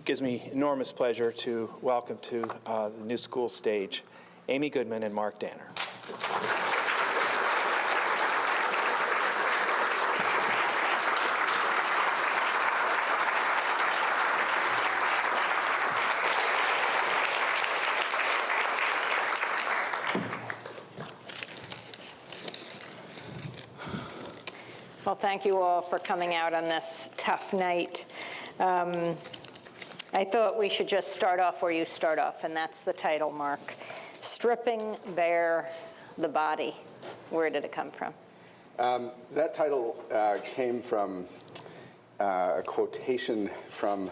It gives me enormous pleasure to welcome to the New School stage Amy Goodman and Mark Danner. Well, thank you all for coming out on this tough night. I thought we should just start off where you start off, and that's the title, Mark. Stripping Bare the Body. Where did it come from? That title came from a quotation from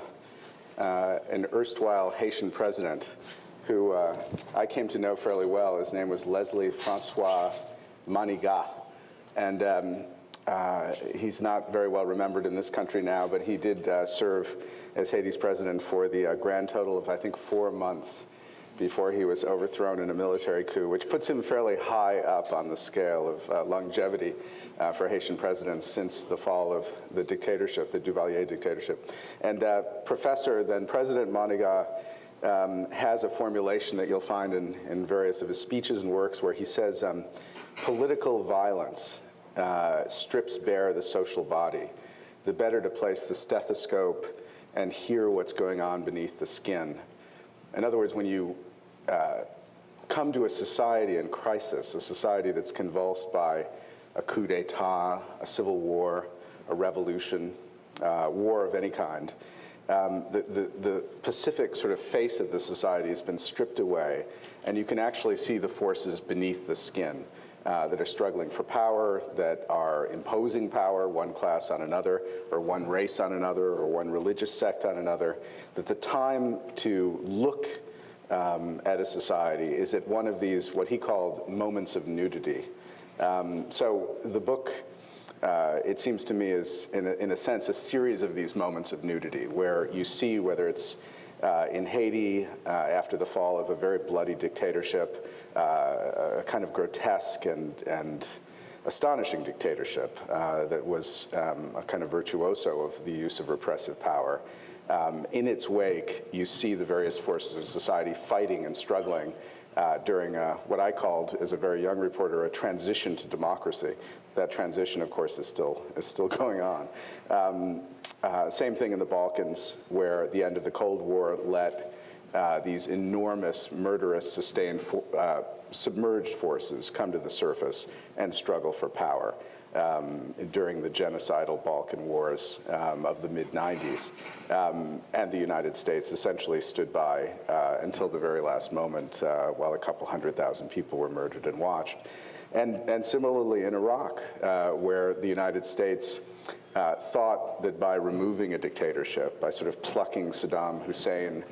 an erstwhile Haitian president who I came to know fairly well. His name was Leslie Francois Manigat. And he's not very well remembered in this country now, but he did serve as Haiti's president for the grand total of, I think, 4 months before he was overthrown in a military coup, which puts him fairly high up on the scale of longevity for Haitian presidents since the fall of the dictatorship, the Duvalier dictatorship. And Professor, then President Manigat, has a formulation that you'll find in various of his speeches and works where he says, political violence strips bare the social body, the better to place the stethoscope and hear what's going on beneath the skin. In other words, when you come to a society in crisis, a society that's convulsed by a coup d'etat, a civil war, a revolution, war of any kind, the pacific sort of face of the society has been stripped away, and you can actually see the forces beneath the skin that are struggling for power, that are imposing power, one class on another, or one race on another, or one religious sect on another, that the time to look at a society is at one of these, what he called moments of nudity. So the book, it seems to me, is, in a sense, a series of these moments of nudity, where you see whether it's in Haiti, after the fall of a very bloody dictatorship, a kind of grotesque and astonishing dictatorship that was a kind of virtuoso of the use of repressive power. In its wake, you see the various forces of society fighting and struggling during what I called, as a very young reporter, a transition to democracy. That transition, of course, is still going on. Same thing in the Balkans, where the end of the Cold War let these enormous, murderous, sustained, submerged forces come to the surface and struggle for power during the genocidal Balkan wars of the mid-90s. And the United States essentially stood by until the very last moment while a couple 100,000 people were murdered and watched. And similarly in Iraq, where the United States thought that by removing a dictatorship, by sort of plucking Saddam Hussein,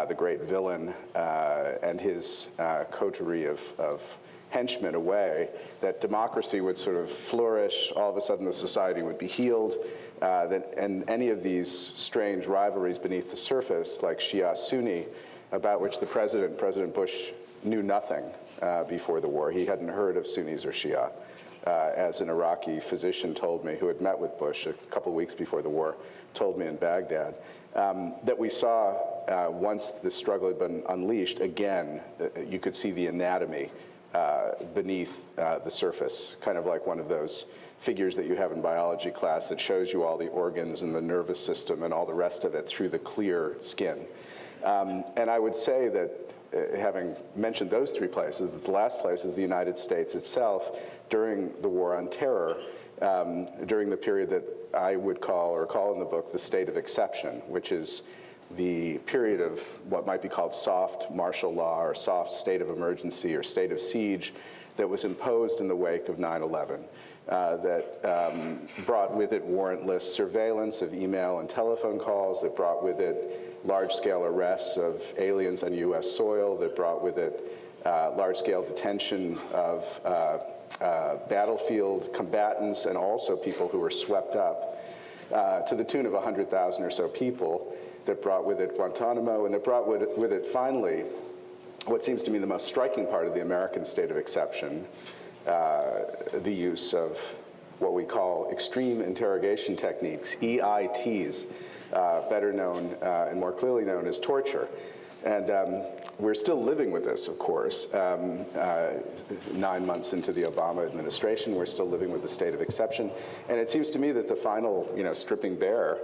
the great villain, and his coterie of henchmen away, that democracy would sort of flourish, all of a sudden the society would be healed, and any of these strange rivalries beneath the surface, like Shia-Sunni, about which President Bush, knew nothing before the war. He hadn't heard of Sunnis or Shia. As an Iraqi physician told me, who had met with Bush a couple weeks before the war, told me in Baghdad, that we saw, once the struggle had been unleashed, again, you could see the anatomy beneath the surface, kind of like one of those figures that you have in biology class that shows you all the organs and the nervous system and all the rest of it through the clear skin. And I would say that, having mentioned those three places, that the last place is the United States itself during the War on Terror, during the period that I would call in the book the state of exception, which is the period of what might be called soft martial law or soft state of emergency or state of siege that was imposed in the wake of 9/11, that brought with it warrantless surveillance of email and telephone calls, that brought with it large-scale arrests of aliens on U.S. soil, that brought with it large-scale detention of battlefield combatants and also people who were swept up to the tune of 100,000 or so people, that brought with it Guantanamo, and that brought with it finally what seems to me the most striking part of the American state of exception, the use of what we call extreme interrogation techniques, EITs, better known and more clearly known as torture. And we're still living with this, of course. 9 months into the Obama administration, we're still living with the state of exception. And it seems to me that the final, stripping bare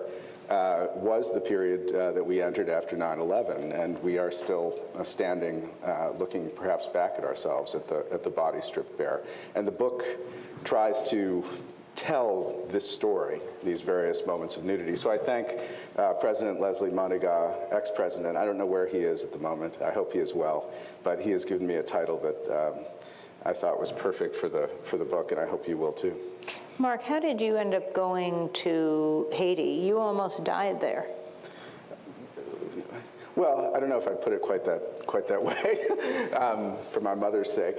was the period that we entered after 9/11, and we are still standing, looking perhaps back at ourselves at the body stripped bare. And the book tries to tell this story, these various moments of nudity. So I thank President Leslie Monaga, ex-president. I don't know where he is at the moment. I hope he is well, but he has given me a title that I thought was perfect for the book, and I hope you will too. Mark, how did you end up going to Haiti? You almost died there. Well, I don't know if I'd put it quite that way, for my mother's sake,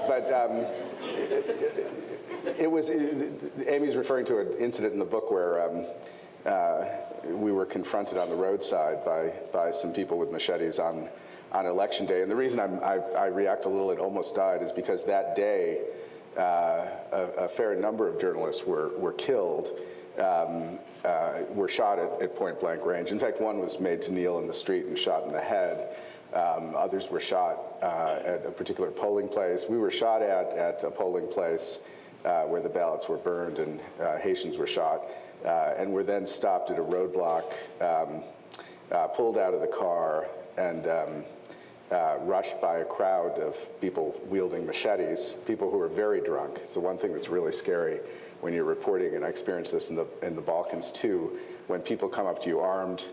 but it was. Amy's referring to an incident in the book where we were confronted on the roadside by some people with machetes on Election Day, and the reason I react a little, it almost died, is because that day a fair number of journalists were killed. Were shot at point-blank range. In fact, one was made to kneel in the street and shot in the head. Others were shot at a particular polling place. We were shot at a polling place where the ballots were burned, and Haitians were shot, and were then stopped at a roadblock, pulled out of the car, and rushed by a crowd of people wielding machetes, people who were very drunk. It's the one thing that's really scary when you're reporting, and I experienced this in the Balkans too, when people come up to you armed,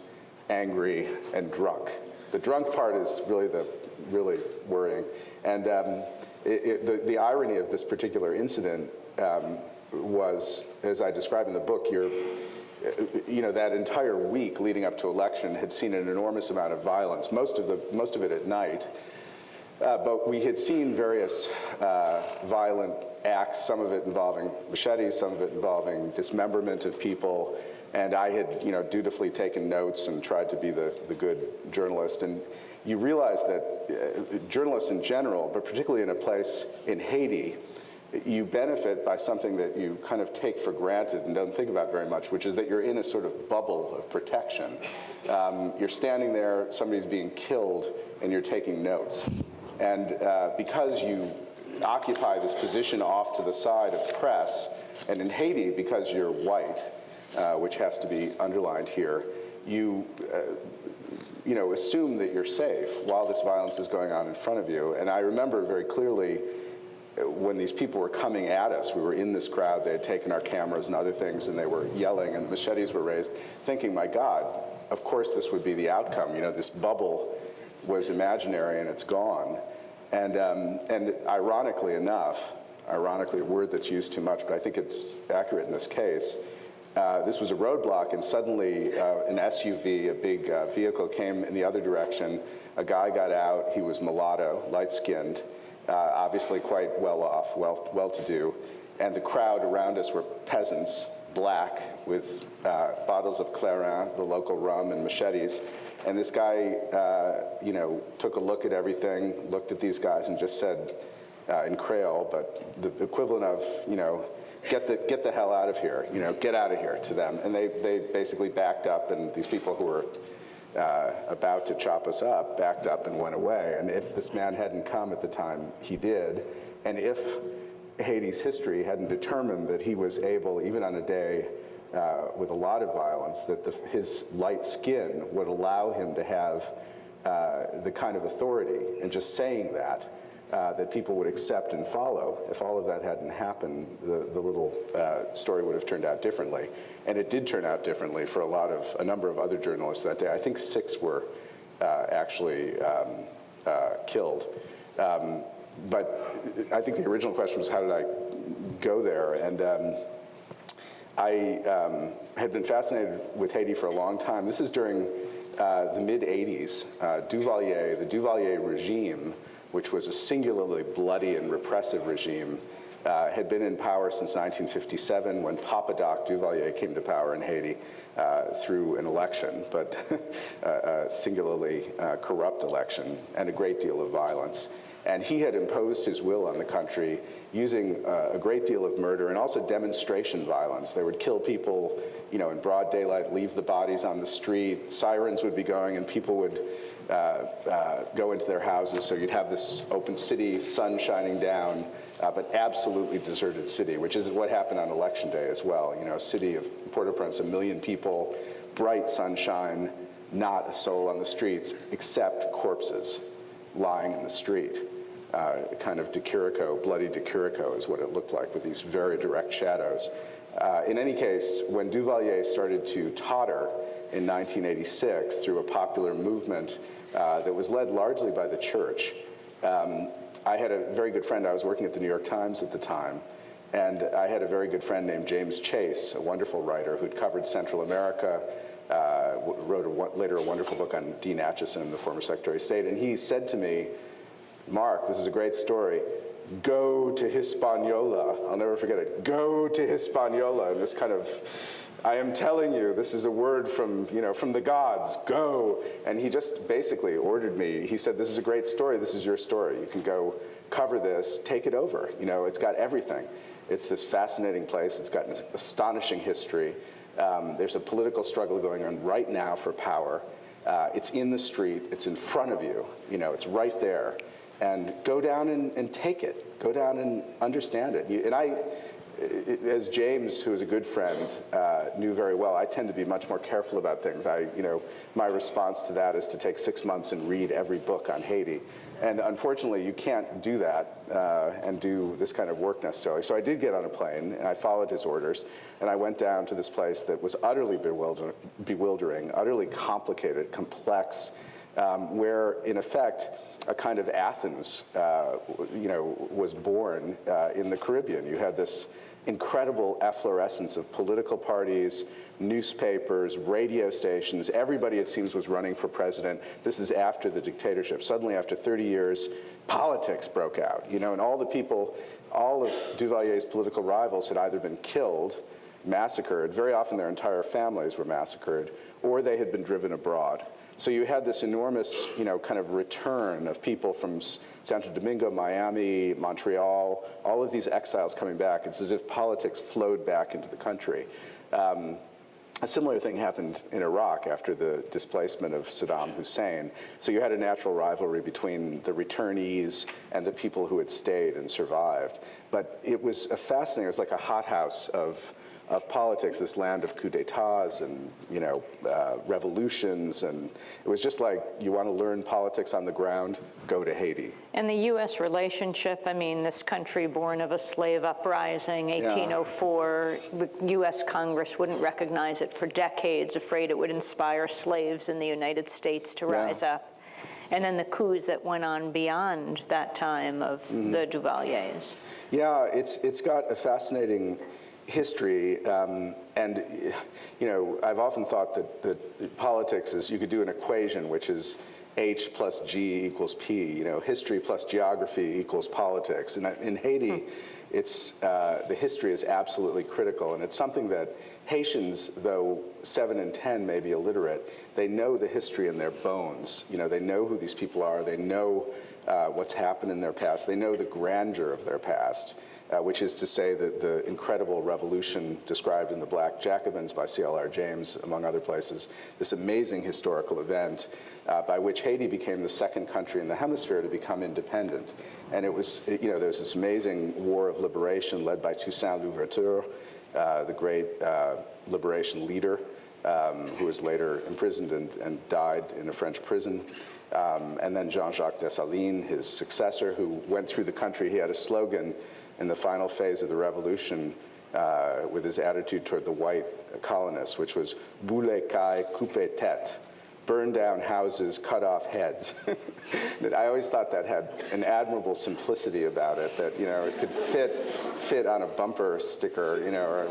angry, and drunk. The drunk part is really worrying. And the irony of this particular incident was, as I described in the book, that entire week leading up to election had seen an enormous amount of violence, most of it at night. But we had seen various violent acts, some of it involving machetes, some of it involving dismemberment of people, and I had, dutifully taken notes and tried to be the good journalist. And you realize that journalists in general, but particularly in a place in Haiti, you benefit by something that you kind of take for granted and don't think about very much, which is that you're in a sort of bubble of protection. You're standing there, somebody's being killed, and you're taking notes. And because you occupy this position off to the side of press, and in Haiti, because you're white, which has to be underlined here, you assume that you're safe while this violence is going on in front of you. And I remember very clearly when these people were coming at us, we were in this crowd, they had taken our cameras and other things, and they were yelling, and machetes were raised, thinking, my God, of course this would be the outcome. This bubble was imaginary and it's gone. And ironically enough, a word that's used too much, but I think it's accurate in this case, this was a roadblock, and suddenly an SUV, a big vehicle, came in the other direction. A guy got out. He was mulatto, light-skinned, obviously quite well off, well-to-do, and the crowd around us were peasants, black, with bottles of Clarin, the local rum, and machetes. And this guy, took a look at everything, looked at these guys, and just said in Creole, but the equivalent of, get the hell out of here, get out of here to them. And they basically backed up, and these people who were about to chop us up backed up and went away. And if this man hadn't come at the time he did, and if Haiti's history hadn't determined that he was able, even on a day with a lot of violence, that his light skin would allow him to have the kind of authority, and just saying that people would accept and follow. If all of that hadn't happened, the little story would have turned out differently. And it did turn out differently for a number of other journalists that day. I think 6 were actually killed. But I think the original question was, how did I go there? And I had been fascinated with Haiti for a long time. This is during the mid-'80s. The Duvalier regime, which was a singularly bloody and repressive regime, had been in power since 1957, when Papa Doc Duvalier came to power in Haiti through an election, but a singularly corrupt election, and a great deal of violence. And he had imposed his will on the country using a great deal of murder and also demonstration violence. They would kill people, you know, in broad daylight, leave the bodies on the street, sirens would be going, and people would go into their houses. So you'd have this open city, sun shining down, but absolutely deserted city, which is what happened on election day as well. You know, a city of Port-au-Prince, 1 million people, bright sunshine, not a soul on the streets except corpses lying in the street. Kind of de Chirico, bloody de Chirico is what it looked like with these very direct shadows. In any case, when Duvalier started to totter in 1986 through a popular movement that was led largely by the church, I had a very good friend. I was working at the New York Times at the time, and I had a very good friend named James Chase, a wonderful writer who'd covered Central America, wrote later a wonderful book on Dean Acheson, the former Secretary of State, and he said to me, "Mark, this is a great story. Go to Hispaniola." I'll never forget it. Go to Hispaniola. And this kind of, I am telling you, this is a word from, you know, from the gods. Go. And he just basically ordered me. He said, "This is a great story. This is your story. You can go cover this. Take it over. You know, it's got everything. It's this fascinating place. It's got an astonishing history. There's a political struggle going on right now for power. It's in the street. It's in front of you. You know, it's right there. And go down and take it. Go down and understand it." And I, as James, who is a good friend, knew very well, I tend to be much more careful about things. You know, my response to that is to take 6 months and read every book on Haiti. And unfortunately, you can't do that and do this kind of work necessarily. So I did get on a plane, and I followed his orders, and I went down to this place that was utterly bewildering, utterly complicated, complex, where, in effect, a kind of Athens, you know, was born in the Caribbean. You had this incredible efflorescence of political parties, newspapers, radio stations. Everybody, it seems, was running for president. This is after the dictatorship. Suddenly, after 30 years, politics broke out, you know, and all the people, all of Duvalier's political rivals had either been killed, massacred, very often their entire families were massacred, or they had been driven abroad. So you had this enormous, you know, kind of return of people from Santo Domingo, Miami, Montreal, all of these exiles coming back. It's as if politics flowed back into the country. A similar thing happened in Iraq after the displacement of Saddam Hussein. So you had a natural rivalry between the returnees and the people who had stayed and survived. But it was fascinating. It was like a hothouse of politics, this land of coups d'etats and, you know, revolutions. And it was just like, you want to learn politics on the ground, go to Haiti. And the U.S. relationship, I mean, this country born of a slave uprising, 1804, the U.S. Congress wouldn't recognize it for decades, afraid it would inspire slaves in the United States to rise up. And then the coups that went on beyond that time of the Duvaliers. Yeah, it's got a fascinating history, and you know, I've often thought that politics is, you could do an equation which is H plus G equals P. You know, history plus geography equals politics. And in Haiti, it's the history is absolutely critical, and it's something that Haitians, though 7 in 10 may be illiterate, they know the history in their bones. You know, they know who these people are. They know what's happened in their past. They know the grandeur of their past. Which is to say that the incredible revolution described in The Black Jacobins by C.L.R. James, among other places, this amazing historical event by which Haiti became the second country in the hemisphere to become independent. And it was, you know, there was this amazing war of liberation led by Toussaint Louverture, the great liberation leader, who was later imprisoned and died in a French prison. And then Jean-Jacques Dessalines, his successor, who went through the country. He had a slogan in the final phase of the revolution with his attitude toward the white colonists, which was "Boule caille, coupe tête," burn down houses, cut off heads. I always thought that had an admirable simplicity about it, that, you know, it could fit on a bumper sticker, you know.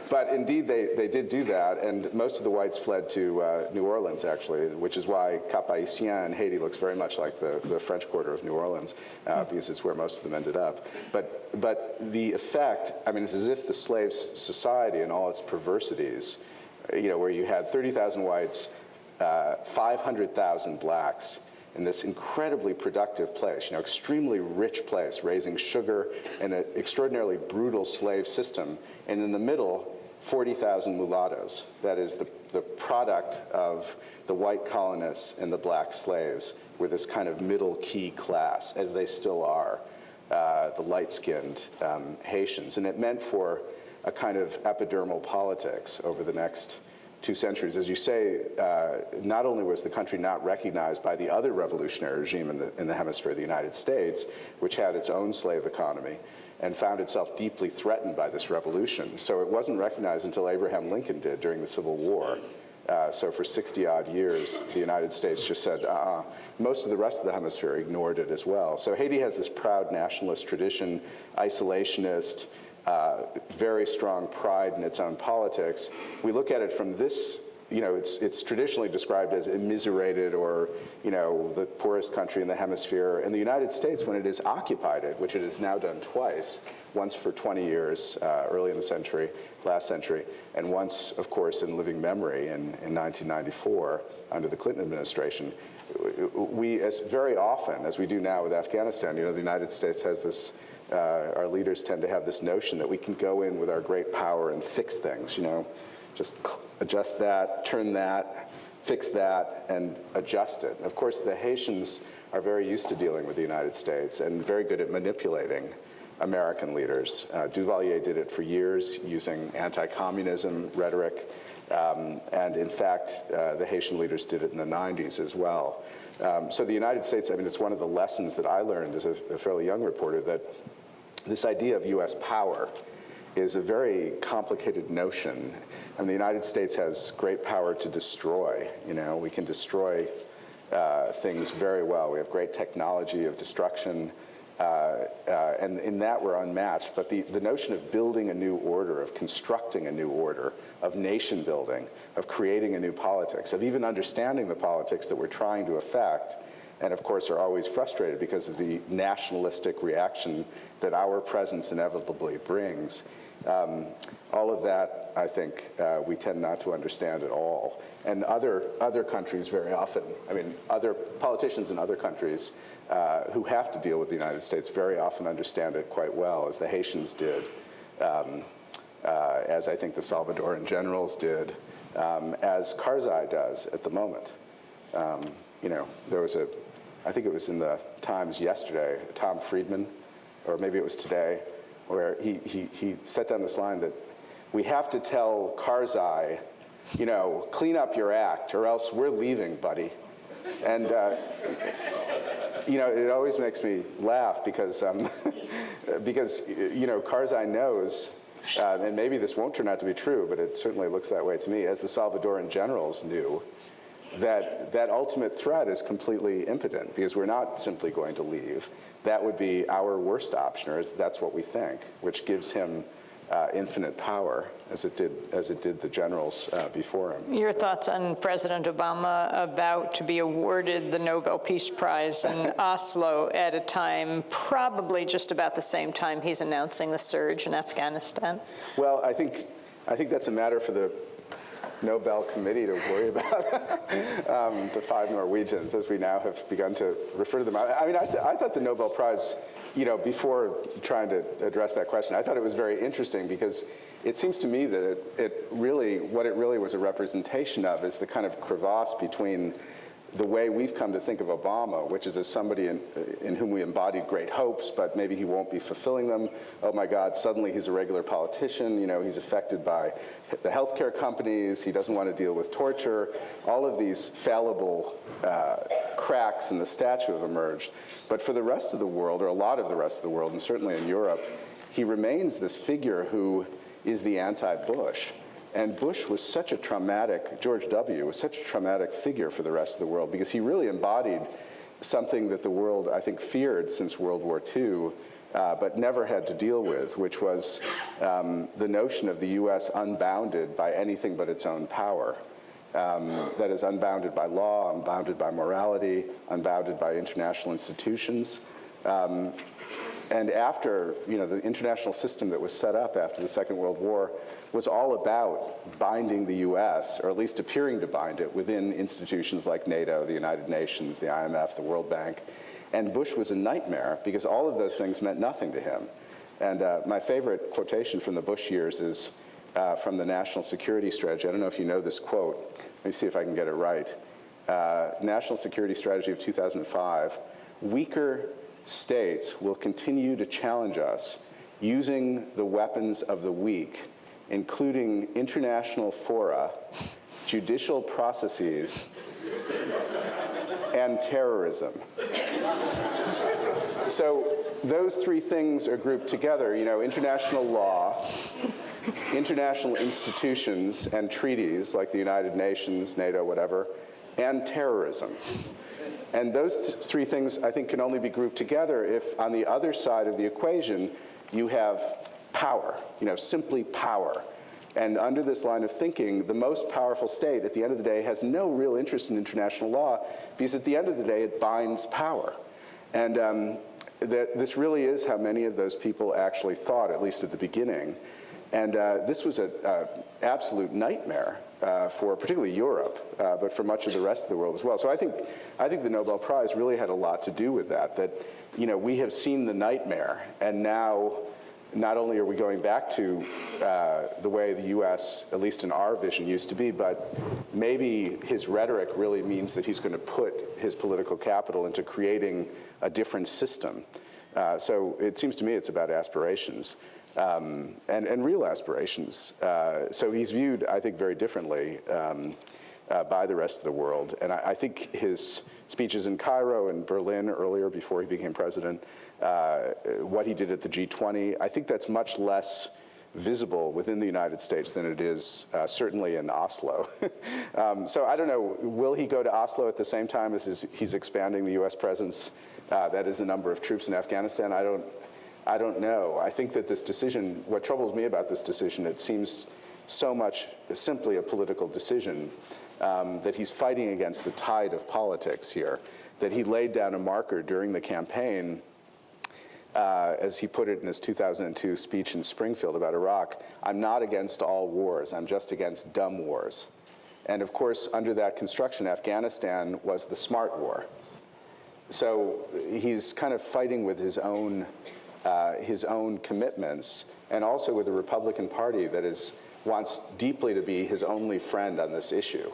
But indeed, they did do that, and most of the whites fled to New Orleans, actually, which is why Cap-Haïtien in Haiti looks very much like the French Quarter of New Orleans, because it's where most of them ended up. But the effect, I mean, it's as if the slave society and all its perversities, you know, where you had 30,000 whites, 500,000 blacks, in this incredibly productive place, extremely rich place, raising sugar in an extraordinarily brutal slave system. And in the middle, 40,000 mulattoes. That is the product of the white colonists and the black slaves, were this kind of middle key class, as they still are, the light-skinned Haitians. And it meant for a kind of epidermal politics over the next 2 centuries. As you say, not only was the country not recognized by the other revolutionary regime in the hemisphere, the United States, which had its own slave economy and found itself deeply threatened by this revolution. So it wasn't recognized until Abraham Lincoln did during the Civil War. So for 60-odd years, the United States just said, Most of the rest of the hemisphere ignored it as well. So Haiti has this proud nationalist tradition, isolationist, very strong pride in its own politics. We look at it from this, it's traditionally described as immiserated or, the poorest country in the hemisphere. And the United States, when it has occupied it, which it has now done twice, once for 20 years, early in the last century, and once, of course, in living memory in 1994 under the Clinton administration, we, as very often, as we do now with Afghanistan, the United States has this, our leaders tend to have this notion that we can go in with our great power and fix things, just adjust that, turn that, fix that, and adjust it. And of course, the Haitians are very used to dealing with the United States and very good at manipulating American leaders. Duvalier did it for years using anti-communism rhetoric, and in fact, the Haitian leaders did it in the 90s as well. So the United States, it's one of the lessons that I learned as a fairly young reporter, that this idea of U.S. power is a very complicated notion. And the United States has great power to destroy. We can destroy things very well. We have great technology of destruction, and in that we're unmatched. But the notion of building a new order, of constructing a new order, of nation building, of creating a new politics, of even understanding the politics that we're trying to affect, and of course are always frustrated because of the nationalistic reaction that our presence inevitably brings. All of that, I think, we tend not to understand at all. And other countries very often, other politicians in other countries who have to deal with the United States very often understand it quite well, as the Haitians did, as I think the Salvadoran generals did, as Karzai does at the moment. There was I think it was in the Times yesterday, Tom Friedman, or maybe it was today, where he set down this line that we have to tell Karzai, clean up your act or else we're leaving, buddy. And, it always makes me laugh because Karzai knows, and maybe this won't turn out to be true, but it certainly looks that way to me, as the Salvadoran generals knew, that ultimate threat is completely impotent because we're not simply going to leave. That would be our worst option, or that's what we think, which gives him infinite power, as it did the generals before him. Your thoughts on President Obama about to be awarded the Nobel Peace Prize in Oslo at a time, probably just about the same time he's announcing the surge in Afghanistan? Well, I think that's a matter for the Nobel Committee to worry about. The 5 Norwegians, as we now have begun to refer to them. I thought the Nobel Prize, before trying to address that question, I thought it was very interesting because it seems to me that what it really was a representation of is the kind of crevasse between the way we've come to think of Obama, which is as somebody in whom we embodied great hopes, but maybe he won't be fulfilling them. Oh my God, suddenly he's a regular politician. He's affected by the healthcare companies. He doesn't want to deal with torture. All of these fallible cracks in the statue have emerged. But for the rest of the world, or a lot of the rest of the world, and certainly in Europe, he remains this figure who is the anti-Bush. And Bush was such a traumatic, George W. was such a traumatic figure for the rest of the world because he really embodied something that the world, I think, feared since World War II, but never had to deal with, which was the notion of the U.S. unbounded by anything but its own power. That is unbounded by law, unbounded by morality, unbounded by international institutions. And after, the international system that was set up after the Second World War was all about binding the U.S., or at least appearing to bind it, within institutions like NATO, the United Nations, the IMF, the World Bank. And Bush was a nightmare because all of those things meant nothing to him. And my favorite quotation from the Bush years is from the National Security Strategy. I don't know if you know this quote. Let me see if I can get it right. National Security Strategy of 2005, weaker states will continue to challenge us using the weapons of the weak, including international fora, judicial processes, and terrorism. So those three things are grouped together, international law, international institutions and treaties like the United Nations, NATO, whatever, and terrorism. And those three things, I think, can only be grouped together if on the other side of the equation you have power, simply power. And under this line of thinking, the most powerful state at the end of the day has no real interest in international law because at the end of the day it binds power. And this really is how many of those people actually thought, at least at the beginning. And this was an absolute nightmare for particularly Europe, but for much of the rest of the world as well. So I think the Nobel Prize really had a lot to do with that we have seen the nightmare, and now not only are we going back to the way the U.S., at least in our vision, used to be, but maybe his rhetoric really means that he's going to put his political capital into creating a different system. So it seems to me it's about aspirations. And real aspirations. So he's viewed, I think, very differently by the rest of the world. And I think his speeches in Cairo and Berlin earlier, before he became president, what he did at the G20, I think that's much less visible within the United States than it is certainly in Oslo. So I don't know, will he go to Oslo at the same time as he's expanding the U.S. presence? That is the number of troops in Afghanistan. I don't know. I think that this decision, what troubles me about this decision, it seems so much simply a political decision, that he's fighting against the tide of politics here, that he laid down a marker during the campaign, as he put it in his 2002 speech in Springfield about Iraq, I'm not against all wars, I'm just against dumb wars. And of course, under that construction, Afghanistan was the smart war. So he's kind of fighting with his own commitments, and also with the Republican Party that wants deeply to be his only friend on this issue.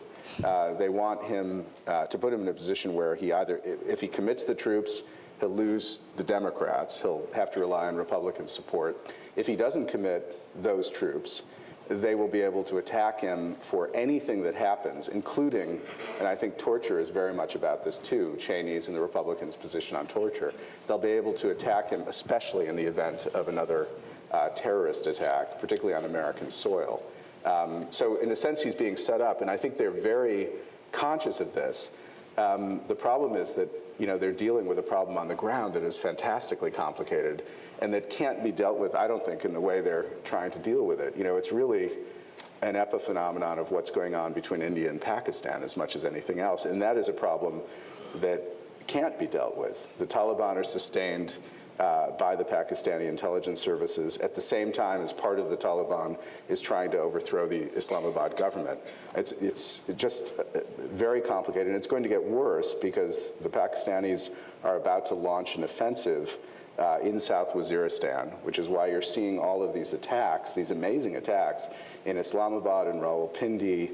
They want him to put him in a position where he either, if he commits the troops, he'll lose the Democrats. He'll have to rely on Republican support. If he doesn't commit those troops, they will be able to attack him for anything that happens, including, and I think torture is very much about this too, Cheney's and the Republicans' position on torture. They'll be able to attack him, especially in the event of another terrorist attack, particularly on American soil. So in a sense, he's being set up, and I think they're very conscious of this. The problem is that they're dealing with a problem on the ground that is fantastically complicated and that can't be dealt with, I don't think, in the way they're trying to deal with it. It's really an epiphenomenon of what's going on between India and Pakistan as much as anything else, and that is a problem that can't be dealt with. The Taliban are sustained by the Pakistani intelligence services at the same time as part of the Taliban is trying to overthrow the Islamabad government. It's just very complicated, and it's going to get worse because the Pakistanis are about to launch an offensive in South Waziristan, which is why you're seeing all of these attacks, these amazing attacks in Islamabad and Rawalpindi,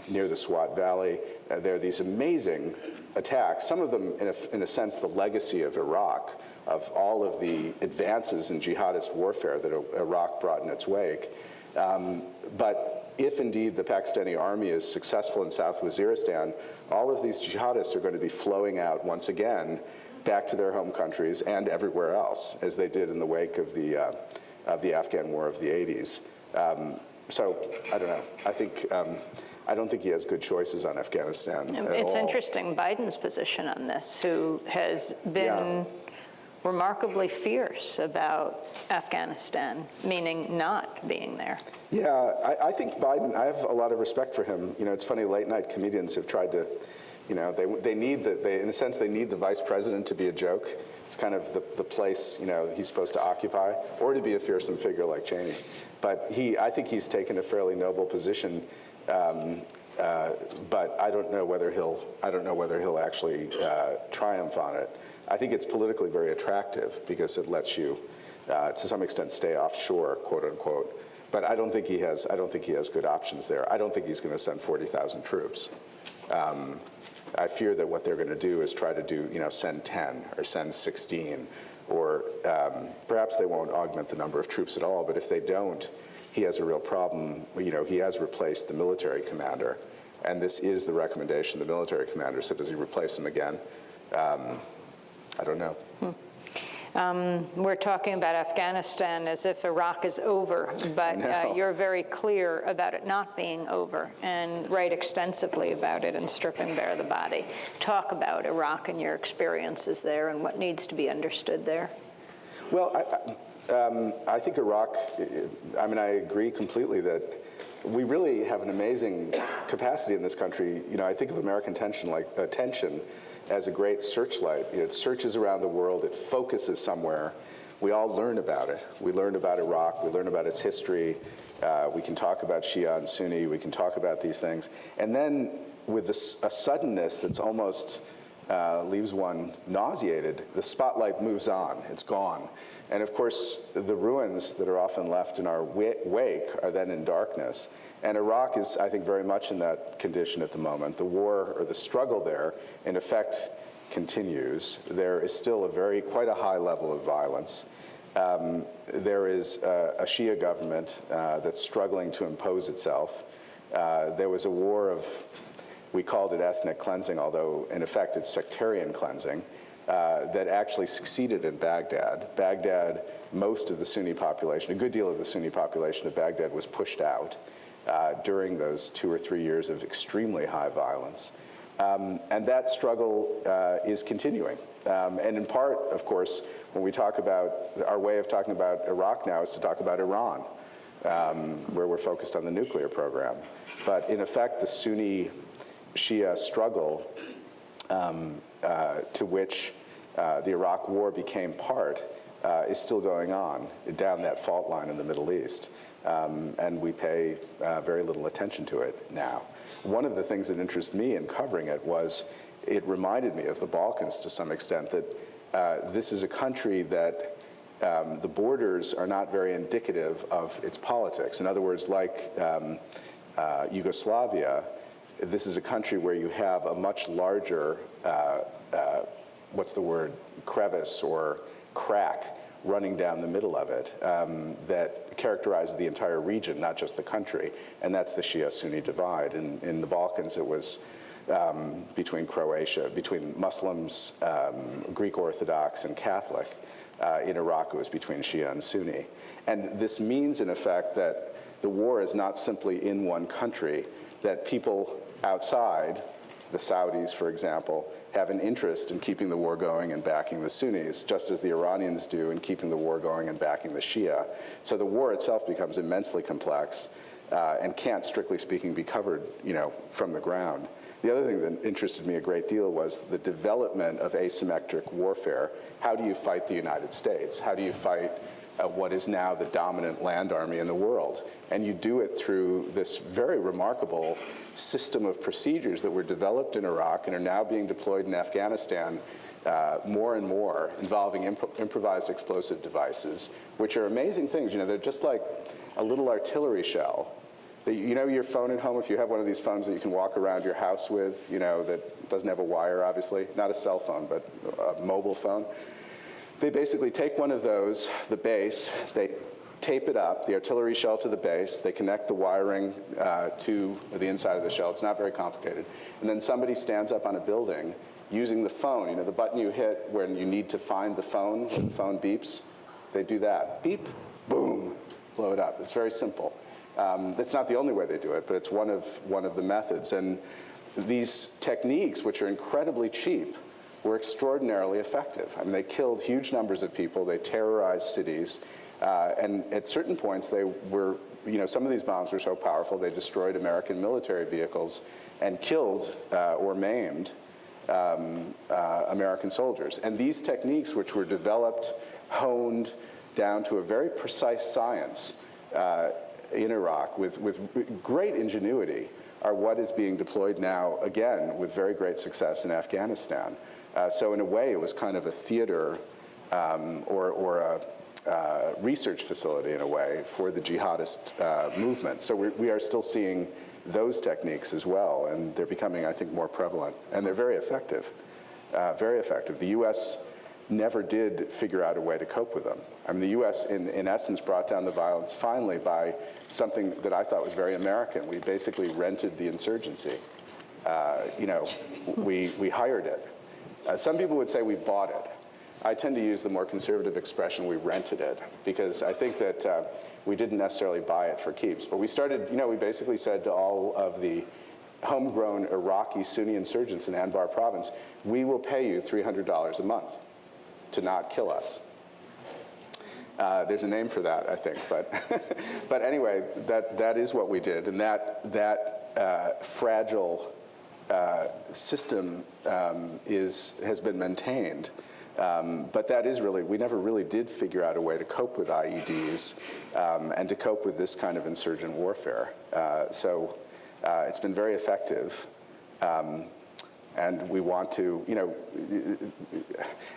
near the Swat Valley. There are these amazing attacks, some of them, in a sense, the legacy of Iraq, of all of the advances in jihadist warfare that Iraq brought in its wake. But if indeed the Pakistani army is successful in South Waziristan, all of these jihadists are going to be flowing out once again back to their home countries and everywhere else, as they did in the wake of the Afghan war of the 80s. So I don't know. I don't think he has good choices on Afghanistan at all. It's interesting, Biden's position on this, who has been remarkably fierce about Afghanistan, meaning not being there. Yeah, I think Biden, I have a lot of respect for him. It's funny, late night comedians have tried to You know, they need in a sense, they need the vice president to be a joke. It's kind of the place, you know, he's supposed to occupy, or to be a fearsome figure like Cheney. But I think he's taken a fairly noble position. But I don't know whether he'll actually triumph on it. I think it's politically very attractive because it lets you, to some extent, stay offshore, quote unquote. But I don't think he has good options there. I don't think he's going to send 40,000 troops. I fear that what they're going to do is try to do, you know, send 10 or send 16, or perhaps they won't augment the number of troops at all. But if they don't, he has a real problem. You know, he has replaced the military commander, and this is the recommendation of the military commander. So does he replace him again? I don't know. We're talking about Afghanistan as if Iraq is over, but you're very clear about it not being over and write extensively about it and stripping bare the body. Talk about Iraq and your experiences there and what needs to be understood there. Well, I think Iraq, I mean, I agree completely that we really have an amazing capacity in this country. You know, I think of American attention as a great searchlight. You know, it searches around the world, it focuses somewhere. We all learn about it. We learn about Iraq, we learn about its history. We can talk about Shia and Sunni, we can talk about these things. And then with a suddenness that's almost leaves one nauseated, the spotlight moves on, it's gone. And of course, the ruins that are often left in our wake are then in darkness. And Iraq is, I think, very much in that condition at the moment. The war, or the struggle there, in effect, continues. There is still quite a high level of violence. There is a Shia government that's struggling to impose itself. There was a war of, we called it ethnic cleansing, although in effect it's sectarian cleansing, that actually succeeded in Baghdad. Baghdad, most of the Sunni population, a good deal of the Sunni population of Baghdad was pushed out during those 2 or 3 years of extremely high violence. And that struggle is continuing. And in part, of course, when we talk about, our way of talking about Iraq now is to talk about Iran, where we're focused on the nuclear program. But in effect, the Sunni-Shia struggle to which the Iraq war became part is still going on down that fault line in the Middle East. And we pay very little attention to it now. One of the things that interested me in covering it was it reminded me of the Balkans to some extent, that this is a country that the borders are not very indicative of its politics. In other words, like Yugoslavia, this is a country where you have a much larger, crevice or crack running down the middle of it that characterizes the entire region, not just the country, and that's the Shia-Sunni divide. In the Balkans, it was between Muslims, Greek Orthodox, and Catholic. In Iraq, it was between Shia and Sunni. And this means, in effect, that the war is not simply in one country, that people outside, the Saudis, for example, have an interest in keeping the war going and backing the Sunnis, just as the Iranians do in keeping the war going and backing the Shia. So the war itself becomes immensely complex and can't, strictly speaking, be covered, you know, from the ground. The other thing that interested me a great deal was the development of asymmetric warfare. How do you fight the United States? How do you fight what is now the dominant land army in the world? And you do it through this very remarkable system of procedures that were developed in Iraq and are now being deployed in Afghanistan more and more, involving improvised explosive devices, which are amazing things. You know, they're just like a little artillery shell. You know your phone at home, if you have one of these phones that you can walk around your house with, you know, that doesn't have a wire, obviously, not a cell phone, but a mobile phone. They basically take one of those, the base, they tape it up, the artillery shell to the base, they connect the wiring to the inside of the shell. It's not very complicated. And then somebody stands up on a building using the phone, you know, the button you hit when you need to find the phone, when the phone beeps, they do that. Beep, boom, blow it up. It's very simple. That's not the only way they do it, but it's one of the methods. And these techniques, which are incredibly cheap, were extraordinarily effective. I mean, they killed huge numbers of people, they terrorized cities, and at certain points they were some of these bombs were so powerful they destroyed American military vehicles and killed or maimed American soldiers. And these techniques, which were developed, honed down to a very precise science in Iraq with great ingenuity, are what is being deployed now, again, with very great success in Afghanistan. So in a way, it was kind of a theater or a research facility, in a way, for the jihadist movement. So we are still seeing those techniques as well, and they're becoming, I think, more prevalent. And they're very effective, very effective. The U.S. never did figure out a way to cope with them. I mean, the U.S., in essence, brought down the violence finally by something that I thought was very American. We basically rented the insurgency. We hired it. Some people would say we bought it. I tend to use the more conservative expression, we rented it, because I think that we didn't necessarily buy it for keeps. But we started, we basically said to all of the homegrown Iraqi Sunni insurgents in Anbar province, we will pay you $300 a month to not kill us. There's a name for that, I think, but anyway, that is what we did, and that fragile system has been maintained. But that is really, we never really did figure out a way to cope with IEDs and to cope with this kind of insurgent warfare. So it's been very effective. And we want to,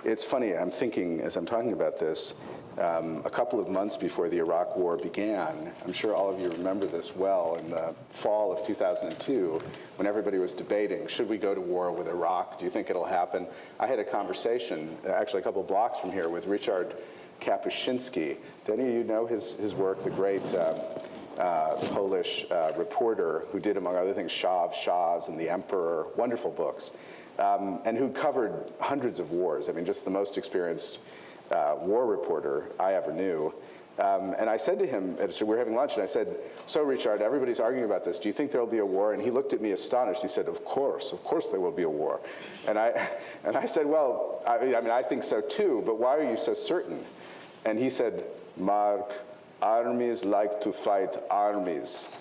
it's funny, I'm thinking as I'm talking about this, a couple of months before the Iraq War began, I'm sure all of you remember this well, in the fall of 2002, when everybody was debating, should we go to war with Iraq? Do you think it'll happen? I had a conversation, actually a couple of blocks from here, with Richard Kapuscinski. Do any of you know his work, the great Polish reporter who did, among other things, Shah of Shahs and The Emperor, wonderful books, and who covered hundreds of wars. I mean, just the most experienced war reporter I ever knew. And I said to him, so we were having lunch, and I said, so Richard, everybody's arguing about this. Do you think there will be a war? And he looked at me astonished. He said, of course there will be a war. And I said, well, I mean, I think so too, but why are you so certain? And he said, Mark, armies like to fight armies.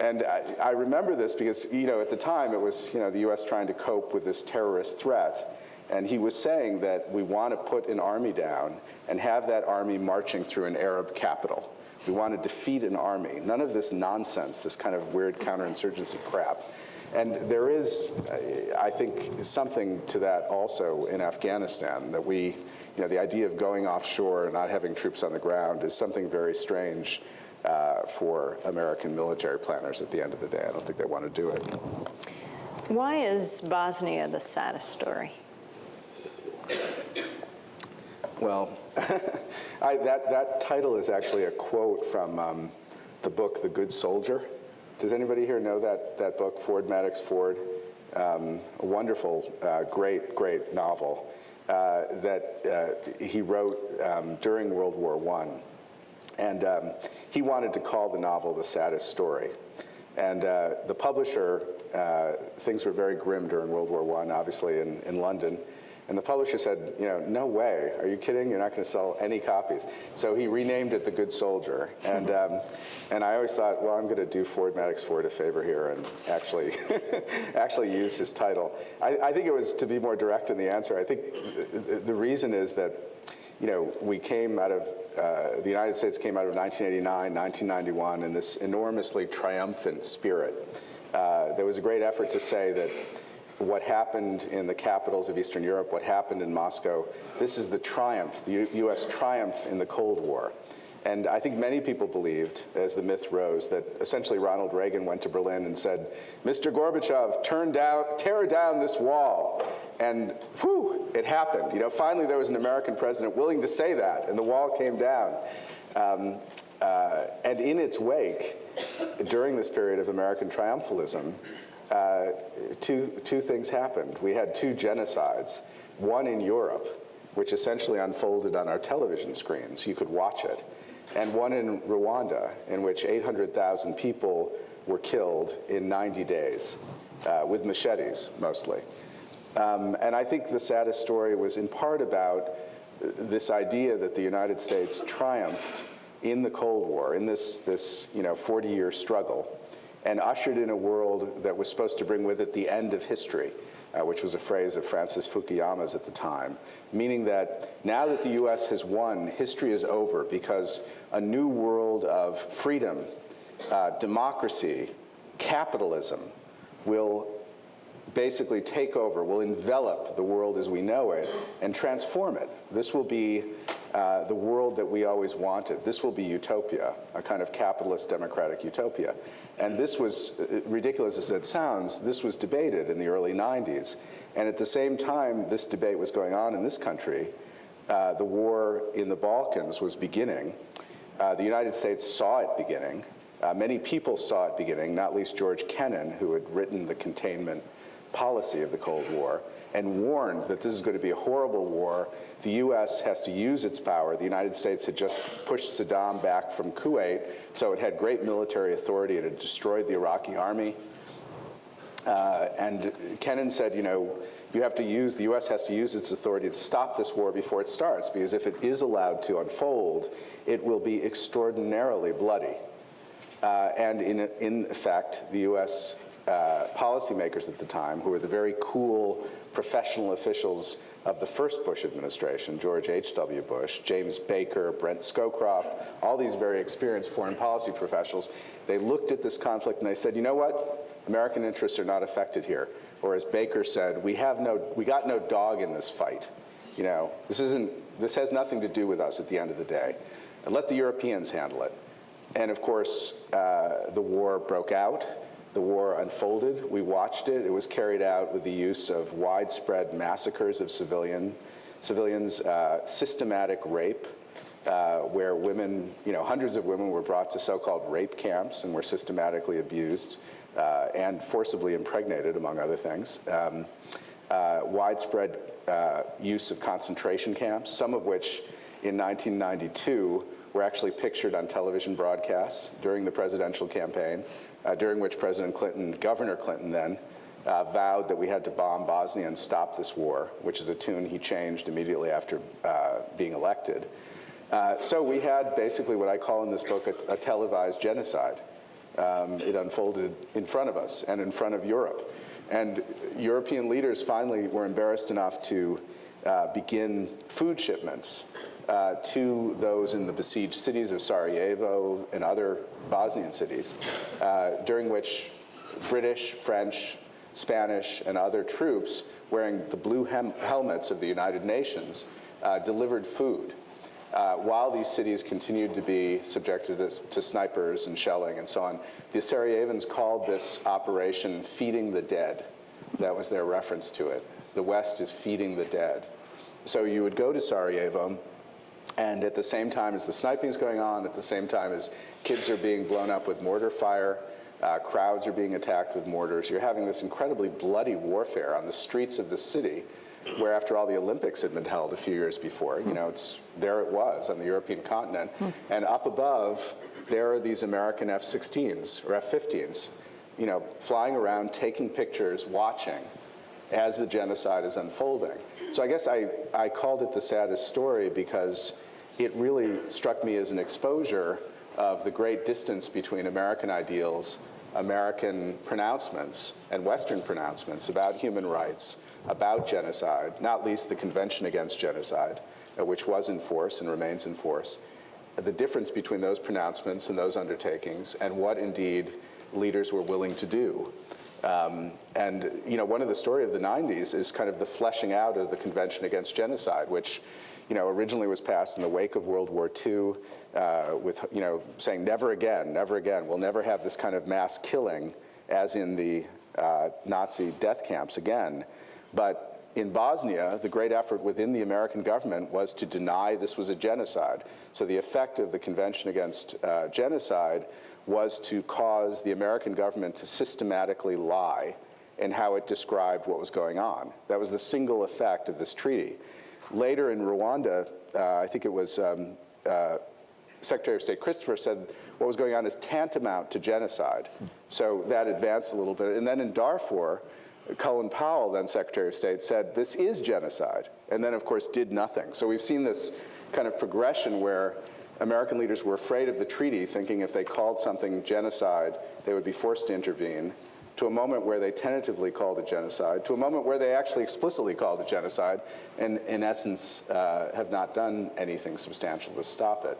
And I remember this because, at the time it was, the U.S. trying to cope with this terrorist threat. And he was saying that we want to put an army down and have that army marching through an Arab capital. We want to defeat an army. None of this nonsense, this kind of weird counterinsurgency crap. And there is, I think, something to that also in Afghanistan, that we, the idea of going offshore and not having troops on the ground is something very strange for American military planners at the end of the day. I don't think they want to do it. Why is Bosnia the saddest story? Well, that title is actually a quote from the book The Good Soldier. Does anybody here know that book, Ford Maddox Ford? A wonderful, great novel that he wrote during World War I. And he wanted to call the novel The Saddest Story. And the publisher, things were very grim during World War I, obviously, in London. And the publisher said, no way, are you kidding? You're not going to sell any copies. So he renamed it The Good Soldier. And I always thought, well, I'm going to do Ford Maddox Ford a favor here and actually use his title. I think it was, to be more direct in the answer, I think the reason is that, we came out of, the United States came out of 1989, 1991 in this enormously triumphant spirit. There was a great effort to say that what happened in the capitals of Eastern Europe, what happened in Moscow, this is the triumph, the U.S. triumph in the Cold War. And I think many people believed, as the myth rose, that essentially Ronald Reagan went to Berlin and said, Mr. Gorbachev, tear down this wall. And whew, it happened. Finally there was an American president willing to say that, and the wall came down. And in its wake, during this period of American triumphalism, two things happened. We had two genocides, one in Europe, which essentially unfolded on our television screens. You could watch it. And one in Rwanda, in which 800,000 people were killed in 90 days, with machetes, mostly. And I think the saddest story was in part about this idea that the United States triumphed in the Cold War, in this 40-year struggle, and ushered in a world that was supposed to bring with it the end of history, which was a phrase of Francis Fukuyama's at the time, meaning that now that the U.S. has won, history is over because a new world of freedom, democracy, capitalism will basically take over, will envelop the world as we know it and transform it. This will be the world that we always wanted. This will be utopia, a kind of capitalist democratic utopia. And this was, ridiculous as it sounds, this was debated in the early 90s. And at the same time this debate was going on in this country, the war in the Balkans was beginning. The United States saw it beginning. Many people saw it beginning, not least George Kennan, who had written the containment policy of the Cold War, and warned that this is going to be a horrible war. The U.S. has to use its power. The United States had just pushed Saddam back from Kuwait, so it had great military authority. It had destroyed the Iraqi army. And Kennan said, the U.S. has to use its authority to stop this war before it starts, because if it is allowed to unfold, it will be extraordinarily bloody. And in effect, the U.S. Policymakers at the time, who were the very cool professional officials of the first Bush administration, George H.W. Bush, James Baker, Brent Scowcroft, all these very experienced foreign policy professionals, they looked at this conflict and they said, you know what? American interests are not affected here. Or as Baker said, we got no dog in this fight. This has nothing to do with us at the end of the day. And let the Europeans handle it. And of course, the war broke out. The war unfolded. We watched it. It was carried out with the use of widespread massacres of civilians, systematic rape, where women, hundreds of women were brought to so-called rape camps and were systematically abused and forcibly impregnated, among other things. Widespread use of concentration camps, some of which in 1992 were actually pictured on television broadcasts during the presidential campaign, during which Governor Clinton then, vowed that we had to bomb Bosnia and stop this war, which is a tune he changed immediately after being elected. So we had basically what I call in this book a televised genocide. It unfolded in front of us and in front of Europe. And European leaders finally were embarrassed enough to begin food shipments to those in the besieged cities of Sarajevo and other Bosnian cities, during which British, French, Spanish, and other troops wearing the blue helmets of the United Nations delivered food, while these cities continued to be subjected to snipers and shelling and so on. The Sarajevans called this operation feeding the dead. That was their reference to it. The West is feeding the dead. So you would go to Sarajevo, and at the same time as the sniping is going on, at the same time as kids are being blown up with mortar fire, crowds are being attacked with mortars, you're having this incredibly bloody warfare on the streets of the city, where after all the Olympics had been held a few years before, there it was on the European continent. And up above, there are these American F-16s or F-15s, flying around, taking pictures, watching as the genocide is unfolding. So I guess I called it the saddest story because it really struck me as an exposure of the great distance between American ideals, American pronouncements, and Western pronouncements about human rights, about genocide, not least the Convention Against Genocide, which was in force and remains in force, the difference between those pronouncements and those undertakings and what indeed leaders were willing to do. And one of the story of the 90s is kind of the fleshing out of the Convention Against Genocide, which originally was passed in the wake of World War II, with saying never again, we'll never have this kind of mass killing as in the Nazi death camps again. But in Bosnia, the great effort within the American government was to deny this was a genocide. So the effect of the Convention Against Genocide was to cause the American government to systematically lie in how it described what was going on. That was the single effect of this treaty. Later in Rwanda, I think it was Secretary of State Christopher said what was going on is tantamount to genocide. So that advanced a little bit. And then in Darfur, Colin Powell, then Secretary of State, said this is genocide, and then of course did nothing. So we've seen this kind of progression where American leaders were afraid of the treaty, thinking if they called something genocide, they would be forced to intervene, to a moment where they tentatively called it genocide, to a moment where they actually explicitly called it genocide, and in essence have not done anything substantial to stop it.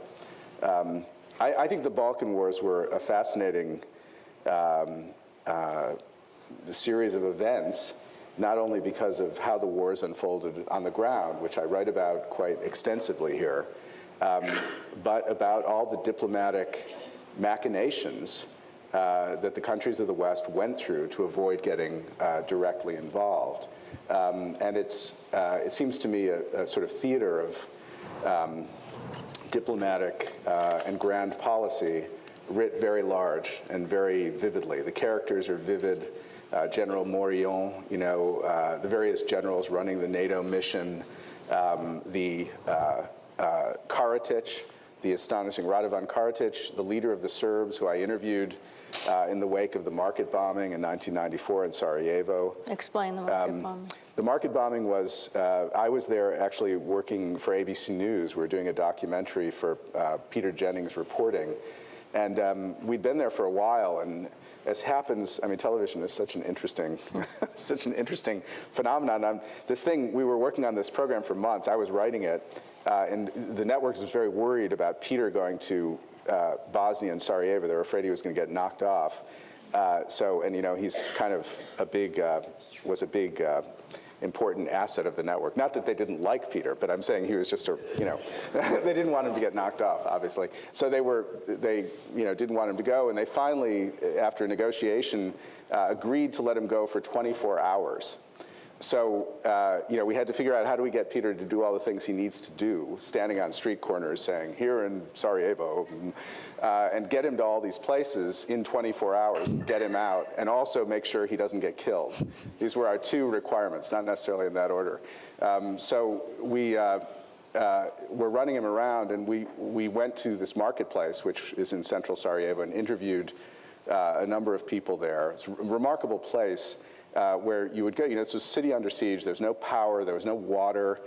I think the Balkan Wars were a fascinating series of events, not only because of how the wars unfolded on the ground, which I write about quite extensively here, but about all the diplomatic machinations that the countries of the West went through to avoid getting directly involved. And it seems to me a sort of theater of diplomatic and grand policy writ very large and very vividly. The characters are vivid. General Morillon, the various generals running the NATO mission, the Karadzic, the astonishing Radovan Karadzic, the leader of the Serbs, who I interviewed in the wake of the market bombing in 1994 in Sarajevo. Explain the market bombing. The market bombing was, I was there actually working for ABC News. We were doing a documentary for Peter Jennings reporting. And we'd been there for a while, and as happens, I mean, television is such an interesting, such an interesting phenomenon. This thing, we were working on this program for months. I was writing it, and the networks was very worried about Peter going to Bosnia and Sarajevo. They were afraid he was going to get knocked off. He's kind of a big, was a big important asset of the network. Not that they didn't like Peter, but I'm saying he was just they didn't want him to get knocked off, obviously. So they didn't want him to go, and they finally, after a negotiation, agreed to let him go for 24 hours. So, we had to figure out how do we get Peter to do all the things he needs to do, standing on street corners saying, here in Sarajevo, and get him to all these places in 24 hours, get him out, and also make sure he doesn't get killed. These were our two requirements, not necessarily in that order. So we were running him around, and we went to this marketplace, which is in central Sarajevo, and interviewed a number of people there. It's a remarkable place. Where you would go, it's a city under siege. There's no power. There was no water.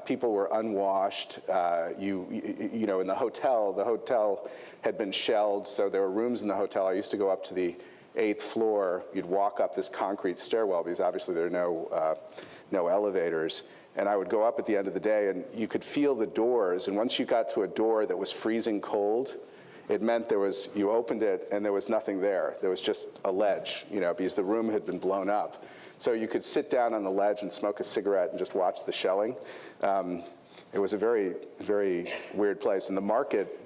People were unwashed. In the hotel had been shelled, so there were rooms in the hotel. I used to go up to the 8th floor. You'd walk up this concrete stairwell because obviously there are no elevators. And I would go up at the end of the day, and you could feel the doors. And once you got to a door that was freezing cold, it meant you opened it and there was nothing there. There was just a ledge, because the room had been blown up. So you could sit down on the ledge and smoke a cigarette and just watch the shelling. It was a very, very weird place. And the market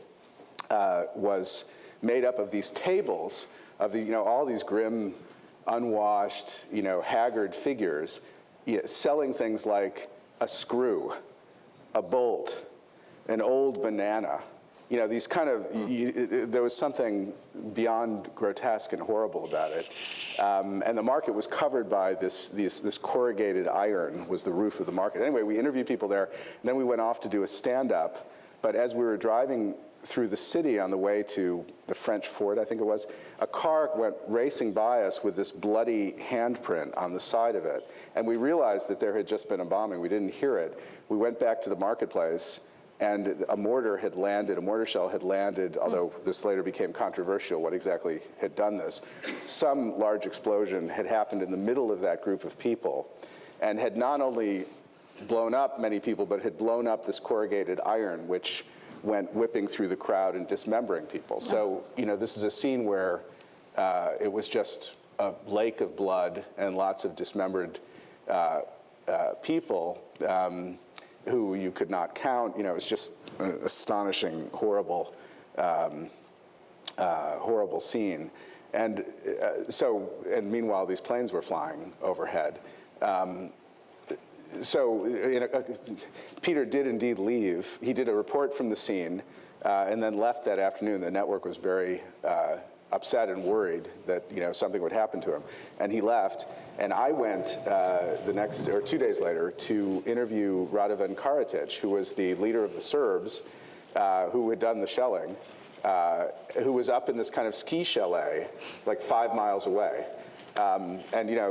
was made up of these tables of all these grim, unwashed, haggard figures selling things like a screw, a bolt, an old banana. These kind of, there was something beyond grotesque and horrible about it. And the market was covered by this corrugated iron was the roof of the market. Anyway, we interviewed people there, and then we went off to do a stand-up. But as we were driving through the city on the way to the French Fort, I think it was, a car went racing by us with this bloody handprint on the side of it. And we realized that there had just been a bombing. We didn't hear it. We went back to the marketplace, and a mortar shell had landed, although this later became controversial what exactly had done this. Some large explosion had happened in the middle of that group of people and had not only blown up many people, but had blown up this corrugated iron, which went whipping through the crowd and dismembering people. So, this is a scene where it was just a lake of blood and lots of dismembered people. Who you could not count. It was just an astonishing, horrible, horrible scene. And meanwhile, these planes were flying overhead. Peter did indeed leave. He did a report from the scene and then left that afternoon. The network was very upset and worried that something would happen to him, and he left. And I went the next 2 days later to interview Radovan Karadzic, who was the leader of the Serbs, who had done the shelling, who was up in this kind of ski chalet, like 5 miles away. And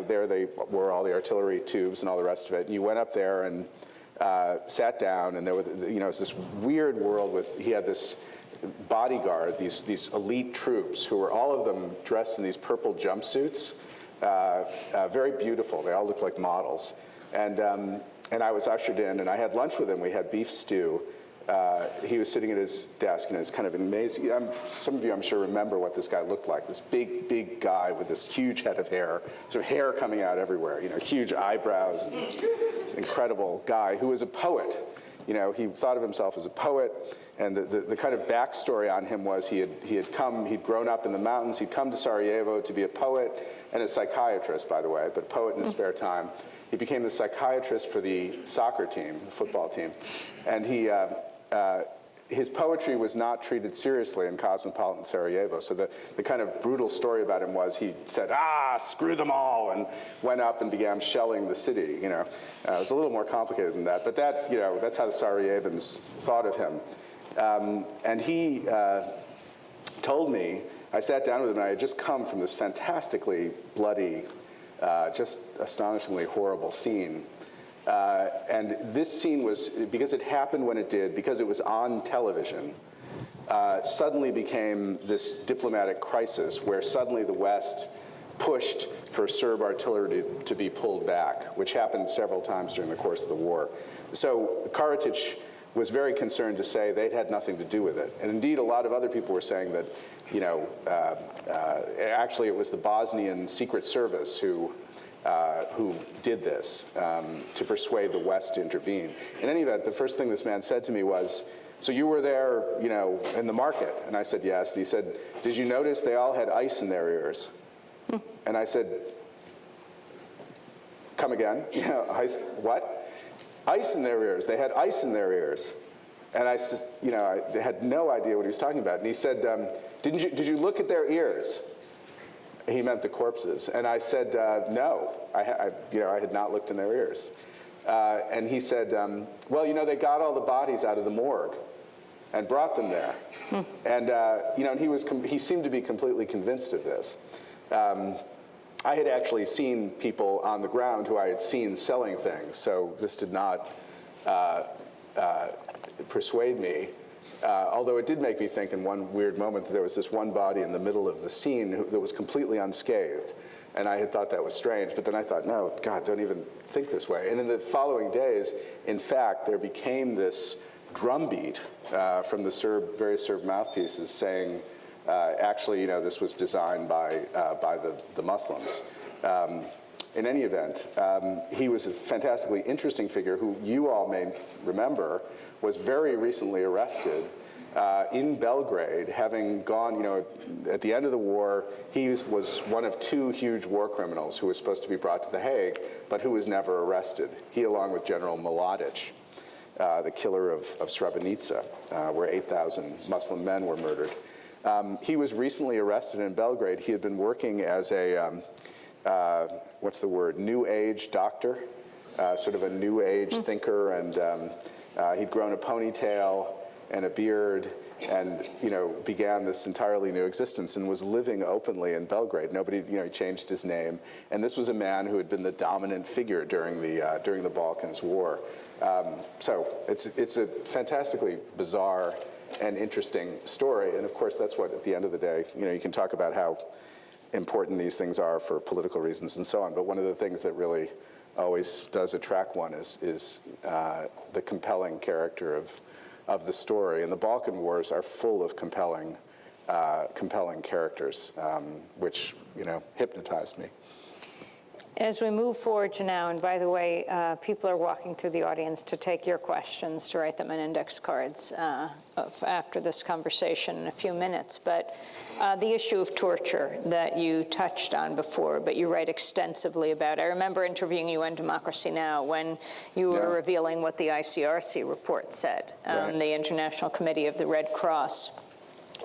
there they were, all the artillery tubes and all the rest of it. And you went up there, and sat down, and there was, it was this weird world with, he had this bodyguard, these elite troops who were all of them dressed in these purple jumpsuits, very beautiful. They all looked like models. And I was ushered in, and I had lunch with him. We had beef stew. He was sitting at his desk, and it's kind of amazing. Some of you, I'm sure, remember what this guy looked like. This big, big guy with this huge head of hair, sort of hair coming out everywhere, huge eyebrows, and this incredible guy who was a poet. He thought of himself as a poet, and the kind of backstory on him was he'd grown up in the mountains, he'd come to Sarajevo to be a poet and a psychiatrist, by the way, but a poet in his spare time. He became the psychiatrist for the soccer team, the football team, and his poetry was not treated seriously in cosmopolitan Sarajevo. So the kind of brutal story about him was he said, screw them all, and went up and began shelling the city. It was a little more complicated than that, but that's how the Sarajevans thought of him. And he told me, I sat down with him, and I had just come from this fantastically bloody, just astonishingly horrible scene. And this scene was, because it happened when it did, because it was on television, suddenly became this diplomatic crisis where suddenly the West pushed for Serb artillery to be pulled back, which happened several times during the course of the war. So Karadzic was very concerned to say they'd had nothing to do with it. And indeed, a lot of other people were saying that, actually it was the Bosnian Secret Service who did this to persuade the West to intervene. In any event, the first thing this man said to me was, so you were there, in the market? And I said, yes. And he said, did you notice they all had ice in their ears? And I said, come again? Ice, what? Ice in their ears. They had ice in their ears. And I said, I had no idea what he was talking about. And he said, did you look at their ears? He meant the corpses. And I said, no, I had not looked in their ears. And he said, well, they got all the bodies out of the morgue and brought them there. And, and he seemed to be completely convinced of this. I had actually seen people on the ground who I had seen selling things, so this did not persuade me. Although it did make me think in one weird moment that there was this one body in the middle of the scene that was completely unscathed. And I had thought that was strange, but then I thought, no, God, don't even think this way. And in the following days, in fact, there became this drumbeat from the various Serb mouthpieces saying, actually, this was designed by the Muslims. In any event, he was a fantastically interesting figure who you all may remember was very recently arrested in Belgrade, having gone, at the end of the war, he was one of two huge war criminals who was supposed to be brought to The Hague, but who was never arrested. He, along with General Mladic, the killer of Srebrenica, where 8,000 Muslim men were murdered. He was recently arrested in Belgrade. He had been working as a, New Age doctor, sort of a New Age thinker, and he'd grown a ponytail and a beard and, began this entirely new existence and was living openly in Belgrade. Nobody, he changed his name. And this was a man who had been the dominant figure during the Balkans War. So it's a fantastically bizarre and interesting story. And of course, that's what, at the end of the day, you can talk about how important these things are for political reasons and so on. But one of the things that really always does attract one is the compelling character of the story. And the Balkan Wars are full of compelling characters, which, hypnotized me. As we move forward to now, and by the way, people are walking through the audience to take your questions, to write them in index cards after this conversation in a few minutes. But the issue of torture that you touched on before, but you write extensively about. I remember interviewing you on Democracy Now! When you were revealing what the ICRC report said, the International Committee of the Red Cross.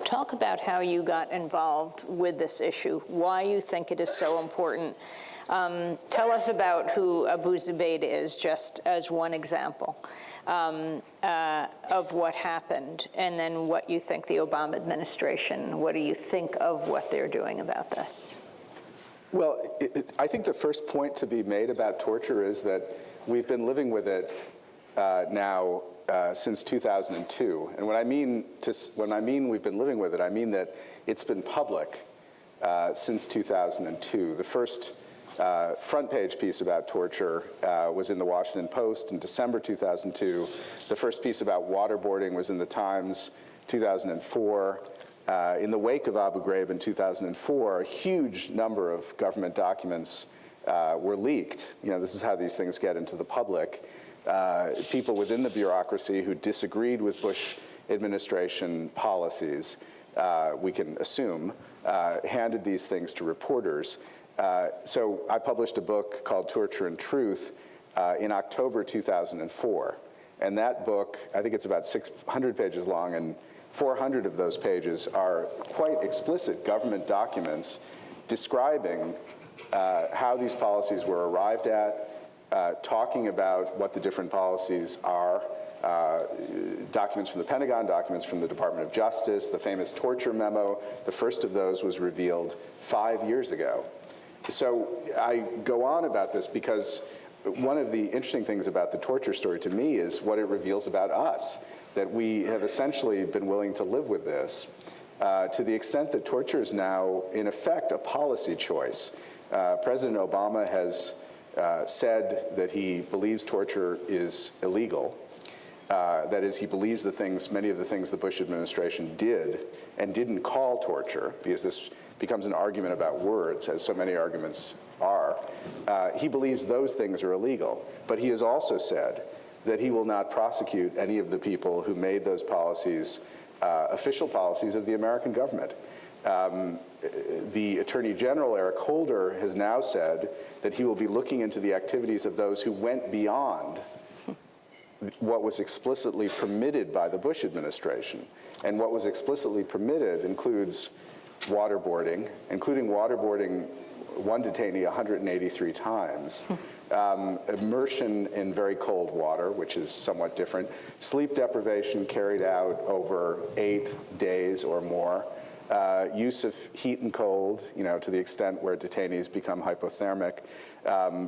Talk about how you got involved with this issue, why you think it is so important. Tell us about who Abu Zubaydah is, just as one example of what happened, and then what you think the Obama administration, what do you think of what they're doing about this? Well, I think the first point to be made about torture is that we've been living with it now since 2002. And when I mean we've been living with it, I mean that it's been public since 2002. The first front page piece about torture was in the Washington Post in December 2002. The first piece about waterboarding was in the Times 2004. In the wake of Abu Ghraib in 2004, a huge number of government documents were leaked. This is how these things get into the public. People within the bureaucracy who disagreed with Bush administration policies, we can assume, handed these things to reporters. So I published a book called Torture and Truth in October 2004. And that book, I think it's about 600 pages long, and 400 of those pages are quite explicit government documents describing how these policies were arrived at, talking about what the different policies are, documents from the Pentagon, documents from the Department of Justice, the famous torture memo. The first of those was revealed 5 years ago. So I go on about this because one of the interesting things about the torture story to me is what it reveals about us, that we have essentially been willing to live with this to the extent that torture is now, in effect, a policy choice. President Obama has said that he believes torture is illegal. That is, he believes many of the things the Bush administration did and didn't call torture, because this becomes an argument about words, as so many arguments are. He believes those things are illegal. But he has also said that he will not prosecute any of the people who made those policies official policies of the American government. The Attorney General, Eric Holder, has now said that he will be looking into the activities of those who went beyond what was explicitly permitted by the Bush administration. And what was explicitly permitted includes waterboarding, including waterboarding one detainee 183 times, immersion in very cold water, which is somewhat different, sleep deprivation carried out over 8 days or more, use of heat and cold, to the extent where detainees become hypothermic,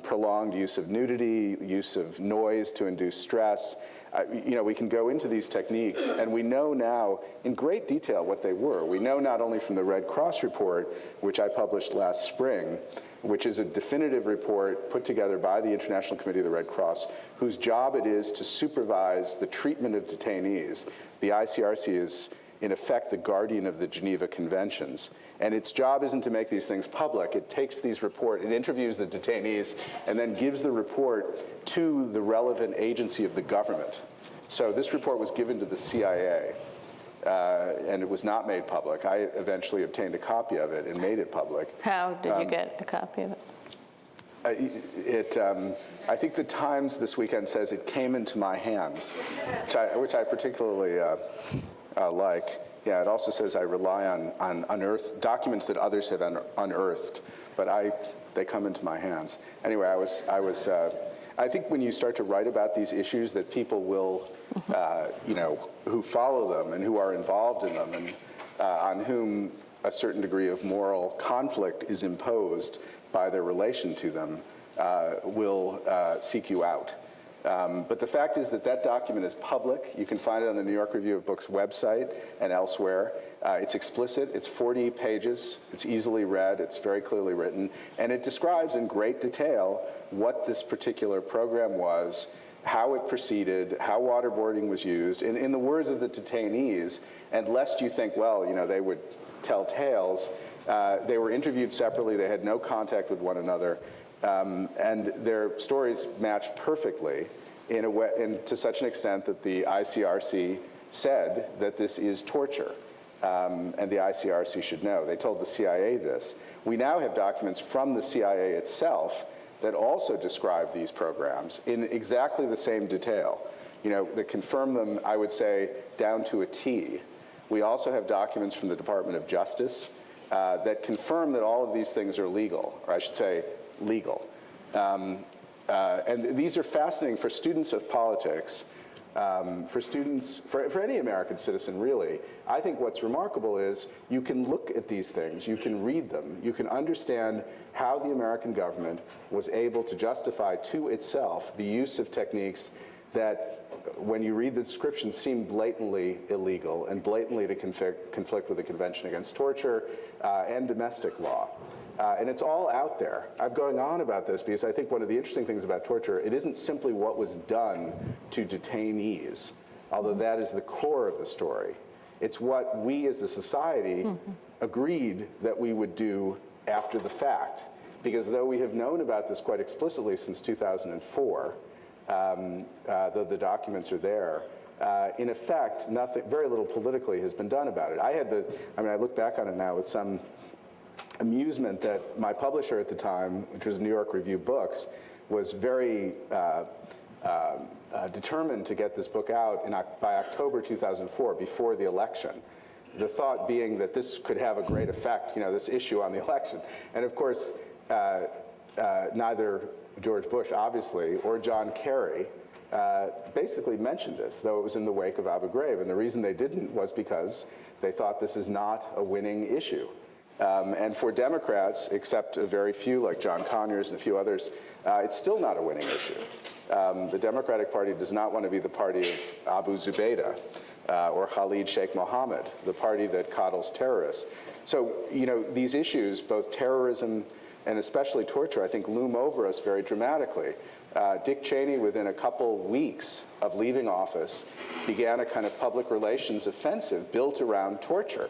prolonged use of nudity, use of noise to induce stress. We can go into these techniques, and we know now in great detail what they were. We know not only from the Red Cross report, which I published last spring, which is a definitive report put together by the International Committee of the Red Cross, whose job it is to supervise the treatment of detainees. The ICRC is, in effect, the guardian of the Geneva Conventions. And its job isn't to make these things public. It takes these reports, it interviews the detainees, and then gives the report to the relevant agency of the government. So this report was given to the CIA, and it was not made public. I eventually obtained a copy of it and made it public. How did you get a copy of it? I think the Times this weekend says it came into my hands, which I particularly like. Yeah, it also says I rely on unearthed documents that others have unearthed, but they come into my hands. Anyway, I think when you start to write about these issues, that people will, who follow them and who are involved in them, and on whom a certain degree of moral conflict is imposed by their relation to them, will seek you out. But the fact is that document is public. You can find it on the New York Review of Books website and elsewhere. It's explicit. It's 40 pages. It's easily read. It's very clearly written. And it describes in great detail what this particular program was, how it proceeded, how waterboarding was used. In the words of the detainees, and lest you think, well, they would tell tales, they were interviewed separately. They had no contact with one another. And their stories match perfectly in a way, and to such an extent that the ICRC said that this is torture, and the ICRC should know. They told the CIA this. We now have documents from the CIA itself that also describe these programs in exactly the same detail, that confirm them, I would say, down to a T. We also have documents from the Department of Justice that confirm that all of these things are legal, or I should say, legal. And these are fascinating for students of politics, for any American citizen, really. I think what's remarkable is you can look at these things, you can read them, you can understand how the American government was able to justify to itself the use of techniques that when you read the description seem blatantly illegal and blatantly to conflict with the Convention Against Torture and domestic law. And it's all out there. I'm going on about this because I think one of the interesting things about torture, it isn't simply what was done to detainees, although that is the core of the story. It's what we as a society agreed that we would do after the fact. Because though we have known about this quite explicitly since 2004, though the documents are there, in effect, very little politically has been done about it. I look back on it now with some amusement that my publisher at the time, which was New York Review Books, was very determined to get this book out by October 2004, before the election. The thought being that this could have a great effect, this issue on the election. And of course, neither George Bush, obviously, or John Kerry basically mentioned this, though it was in the wake of Abu Ghraib. And the reason they didn't was because they thought this is not a winning issue. And for Democrats, except a very few, like John Conyers and a few others, it's still not a winning issue. The Democratic Party does not want to be the party of Abu Zubaydah or Khalid Sheikh Mohammed, the party that coddles terrorists. So, these issues, both terrorism and especially torture, I think loom over us very dramatically. Dick Cheney, within a couple weeks of leaving office, began a kind of public relations offensive built around torture,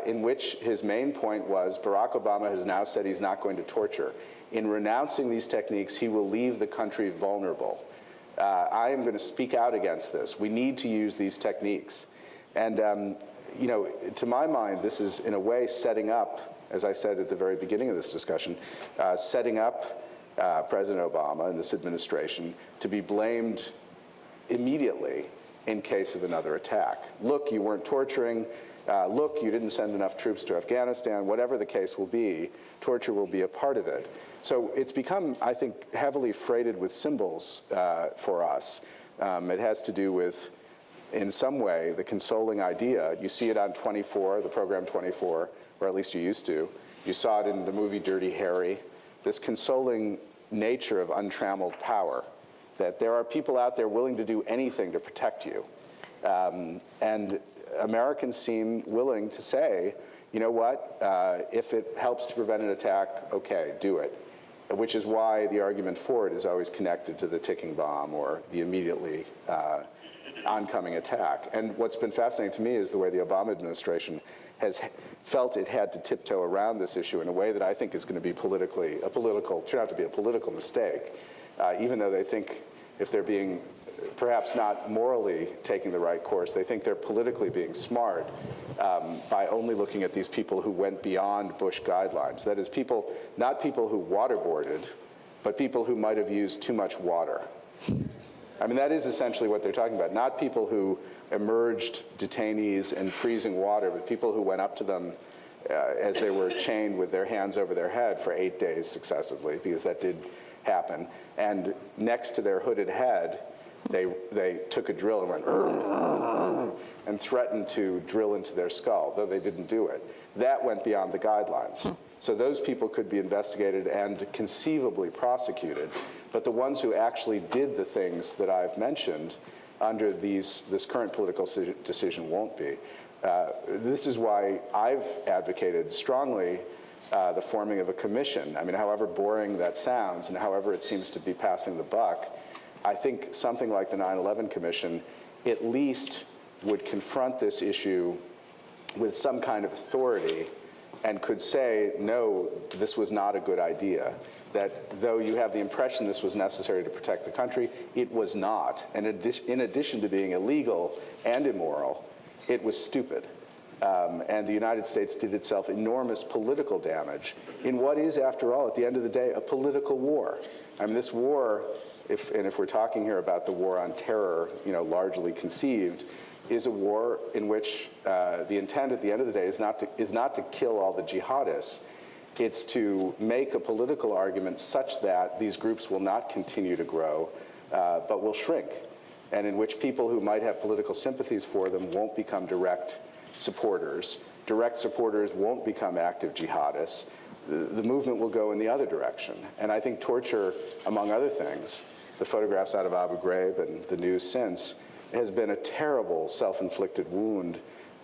in which his main point was Barack Obama has now said he's not going to torture. In renouncing these techniques, he will leave the country vulnerable. I am going to speak out against this. We need to use these techniques. And, to my mind, this is in a way setting up, as I said at the very beginning of this discussion, setting up President Obama and this administration to be blamed immediately in case of another attack. Look, you weren't torturing. Look, you didn't send enough troops to Afghanistan. Whatever the case will be, torture will be a part of it. So it's become, I think, heavily freighted with symbols for us. It has to do with, in some way, the consoling idea. You see it on 24, the program 24, or at least you used to. You saw it in the movie Dirty Harry, this consoling nature of untrammeled power, that there are people out there willing to do anything to protect you. And Americans seem willing to say, you know what, if it helps to prevent an attack, okay, do it. Which is why the argument for it is always connected to the ticking bomb or the immediately oncoming attack. And what's been fascinating to me is the way the Obama administration has felt it had to tiptoe around this issue in a way that I think is going to be turn out to be a political mistake, even though they think if they're being perhaps not morally taking the right course, they think they're politically being smart by only looking at these people who went beyond Bush guidelines. That is, not people who waterboarded, but people who might have used too much water. I mean, that is essentially what they're talking about. Not people who emerged detainees in freezing water, but people who went up to them as they were chained with their hands over their head for 8 days successively, because that did happen. And next to their hooded head, they took a drill and went and threatened to drill into their skull, though they didn't do it. That went beyond the guidelines. So those people could be investigated and conceivably prosecuted. But the ones who actually did the things that I've mentioned under this current political decision won't be. This is why I've advocated strongly the forming of a commission. I mean, however boring that sounds and however it seems to be passing the buck, I think something like the 9/11 Commission at least would confront this issue with some kind of authority and could say, no, this was not a good idea. That though you have the impression this was necessary to protect the country, it was not. And in addition to being illegal and immoral, it was stupid. And the United States did itself enormous political damage in what is, after all, at the end of the day, a political war. I mean, this war, if we're talking here about the war on terror, largely conceived, is a war in which the intent at the end of the day is not to kill all the jihadists. It's to make a political argument such that these groups will not continue to grow, but will shrink, and in which people who might have political sympathies for them won't become direct supporters. Direct supporters won't become active jihadists. The movement will go in the other direction. And I think torture, among other things, the photographs out of Abu Ghraib and the news since, has been a terrible self-inflicted wound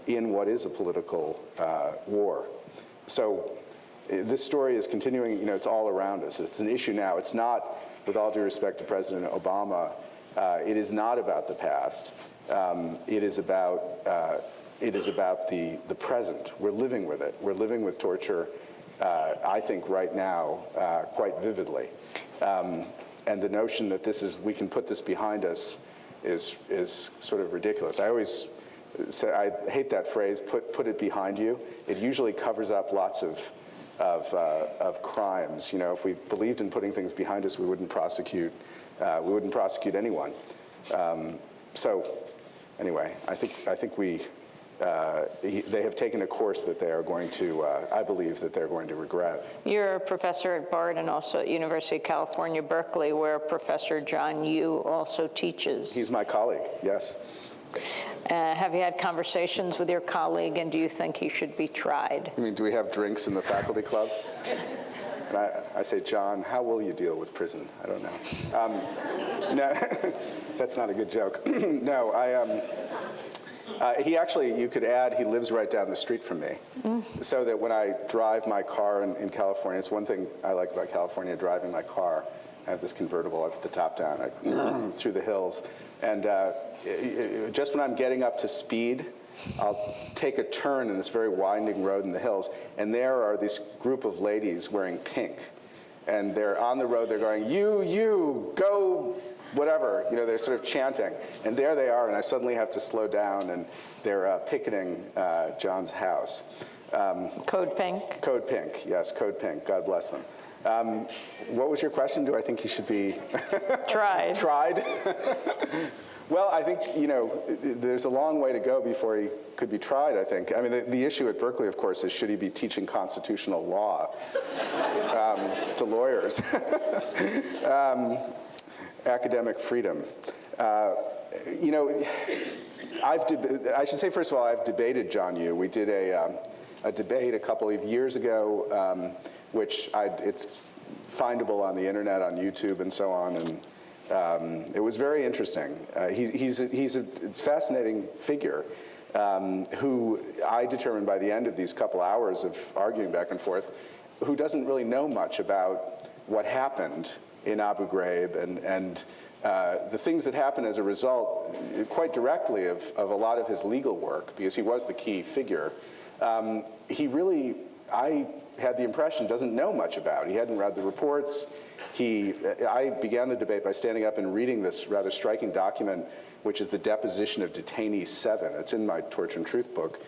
in what is a political war. So this story is continuing, it's all around us. It's an issue now. It's not, with all due respect to President Obama, it is not about the past. It is about the present. We're living with it. We're living with torture, I think, right now, quite vividly. And the notion that we can put this behind us is sort of ridiculous. I always say, I hate that phrase, put it behind you. It usually covers up lots of crimes. If we believed in putting things behind us, we wouldn't prosecute anyone. So anyway, I think they have taken a course that they are going to, I believe that they're going to regret. You're a professor at Bard and also at University of California, Berkeley, where Professor John Yoo also teaches. He's my colleague, yes. Have you had conversations with your colleague, and do you think he should be tried? You mean, do we have drinks in the faculty club? And I say, John, how will you deal with prison? I don't know. No, that's not a good joke. No, he actually, you could add, he lives right down the street from me. So that when I drive my car in California, it's one thing I like about California, driving my car. I have this convertible, I put the top down, through the hills. And just when I'm getting up to speed, I'll take a turn in this very winding road in the hills, and there are this group of ladies wearing pink. And they're on the road, they're going, you, go, whatever. They're sort of chanting. And there they are, and I suddenly have to slow down, and they're picketing John's house. Code Pink? Code Pink, yes, Code Pink, God bless them. What was your question? Do I think he should be tried? Tried? Well, I think, there's a long way to go before he could be tried, I think. I mean, the issue at Berkeley, of course, is should he be teaching constitutional law to lawyers? Academic freedom. I should say, first of all, I've debated John Yoo. We did a debate a couple of years ago, which it's findable on the internet, on YouTube, and so on, and it was very interesting. He's a fascinating figure who I determined by the end of these couple hours of arguing back and forth, who doesn't really know much about what happened in Abu Ghraib and the things that happened as a result, quite directly, of a lot of his legal work, because he was the key figure. He really, I had the impression, doesn't know much about. He hadn't read the reports. I began the debate by standing up and reading this rather striking document, which is the deposition of detainee 7. It's in my Torture and Truth book,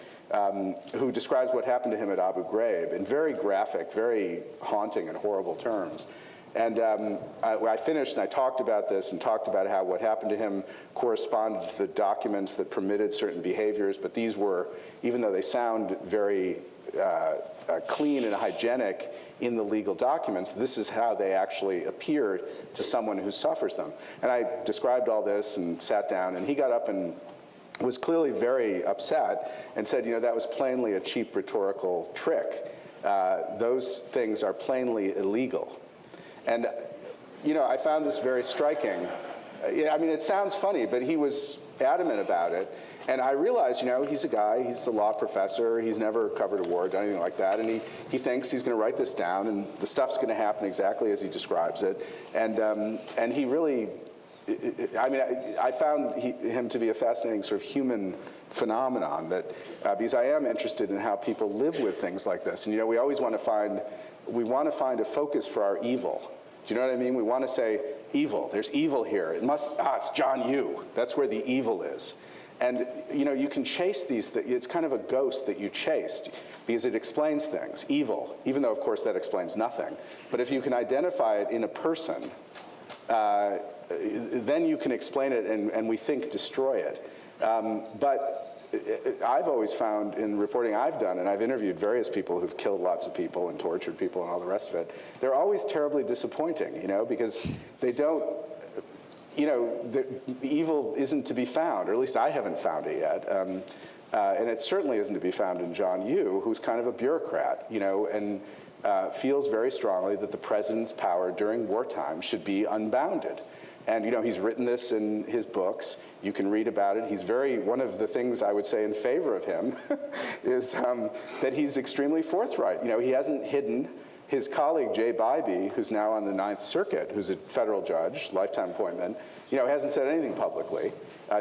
who describes what happened to him at Abu Ghraib in very graphic, very haunting and horrible terms. And I finished and I talked about this and talked about how what happened to him corresponded to the documents that permitted certain behaviors, but these were, even though they sound very clean and hygienic in the legal documents, this is how they actually appear to someone who suffers them. And I described all this and sat down, and he got up and was clearly very upset and said, that was plainly a cheap rhetorical trick. Those things are plainly illegal. And, I found this very striking. I mean, it sounds funny, but he was adamant about it. And I realized, he's a guy, he's a law professor, he's never covered a war, done anything like that, and he thinks he's going to write this down, and the stuff's going to happen exactly as he describes it. And he really, I found him to be a fascinating sort of human phenomenon, that because I am interested in how people live with things like this. And, we always want to find a focus for our evil. Do you know what I mean? We want to say, evil, there's evil here. It's John Yoo. That's where the evil is. And, you can chase these things. It's kind of a ghost that you chased because it explains things, evil, even though, of course, that explains nothing. But if you can identify it in a person, then you can explain it and we think destroy it. But I've always found in reporting I've done, and I've interviewed various people who've killed lots of people and tortured people and all the rest of it, they're always terribly disappointing, because they don't, the evil isn't to be found, or at least I haven't found it yet. And it certainly isn't to be found in John Yoo, who's kind of a bureaucrat, and feels very strongly that the president's power during wartime should be unbounded. And he's written this in his books. You can read about it. One of the things I would say in favor of him is that he's extremely forthright. He hasn't hidden. His colleague, Jay Bybee, who's now on the Ninth Circuit, who's a federal judge, lifetime appointment, hasn't said anything publicly.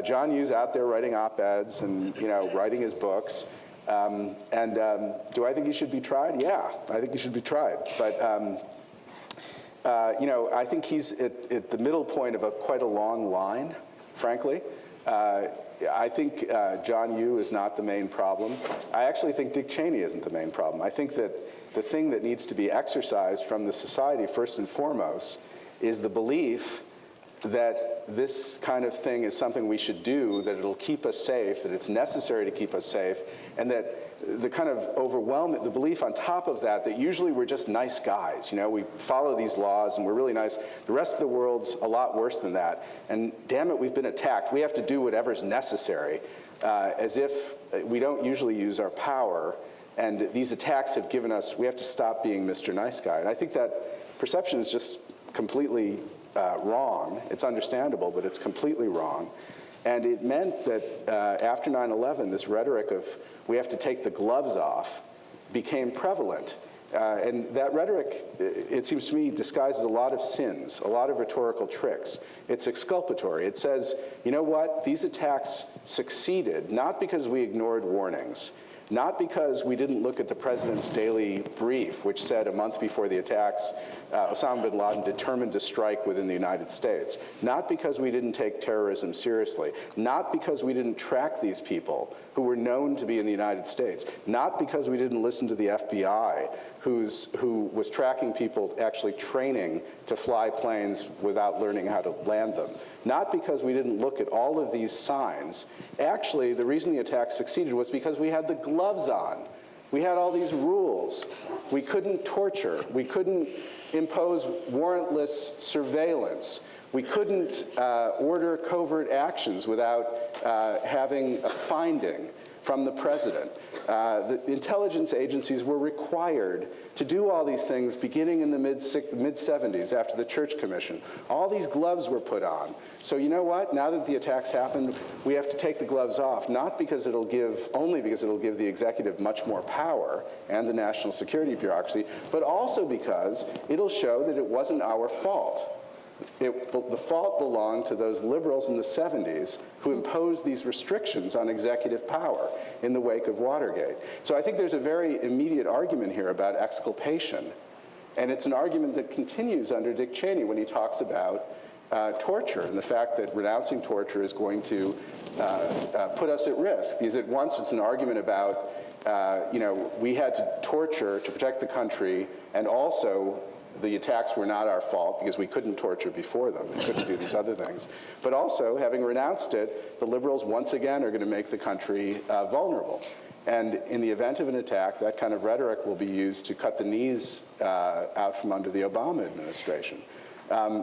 John Yoo's out there writing op-eds and, writing his books. Do I think he should be tried? Yeah, I think he should be tried. But, I think he's at the middle point of quite a long line, frankly. I think John Yoo is not the main problem. I actually think Dick Cheney isn't the main problem. I think that the thing that needs to be exercised from the society, first and foremost, is the belief that this kind of thing is something we should do, that it'll keep us safe, that it's necessary to keep us safe, and that the kind of the belief on top of that usually we're just nice guys. We follow these laws and we're really nice. The rest of the world's a lot worse than that. And damn it, we've been attacked. We have to do whatever's necessary, as if we don't usually use our power. And these attacks have given us, we have to stop being Mr. Nice Guy. And I think that perception is just completely wrong. It's understandable, but it's completely wrong. And it meant that after 9/11, this rhetoric of we have to take the gloves off became prevalent. And that rhetoric, it seems to me, disguises a lot of sins, a lot of rhetorical tricks. It's exculpatory. It says, you know what? These attacks succeeded not because we ignored warnings, not because we didn't look at the president's daily brief, which said a month before the attacks, Osama bin Laden determined to strike within the United States, not because we didn't take terrorism seriously, not because we didn't track these people who were known to be in the United States, not because we didn't listen to the FBI, who was tracking people actually training to fly planes without learning how to land them, not because we didn't look at all of these signs. Actually, the reason the attack succeeded was because we had the gloves on. We had all these rules. We couldn't torture. We couldn't impose warrantless surveillance. We couldn't order covert actions without having a finding from the president. The intelligence agencies were required to do all these things beginning in the mid-70s after the Church Commission. All these gloves were put on. So you know what? Now that the attacks happened, we have to take the gloves off, not because only because it'll give the executive much more power and the national security bureaucracy, but also because it'll show that it wasn't our fault. The fault belonged to those liberals in the 70s who imposed these restrictions on executive power in the wake of Watergate. So I think there's a very immediate argument here about exculpation. And it's an argument that continues under Dick Cheney when he talks about torture and the fact that renouncing torture is going to put us at risk. Because at once it's an argument about, we had to torture to protect the country, and also the attacks were not our fault because we couldn't torture before them. We couldn't do these other things. But also, having renounced it, the liberals once again are going to make the country vulnerable. And in the event of an attack, that kind of rhetoric will be used to cut the knees out from under the Obama administration.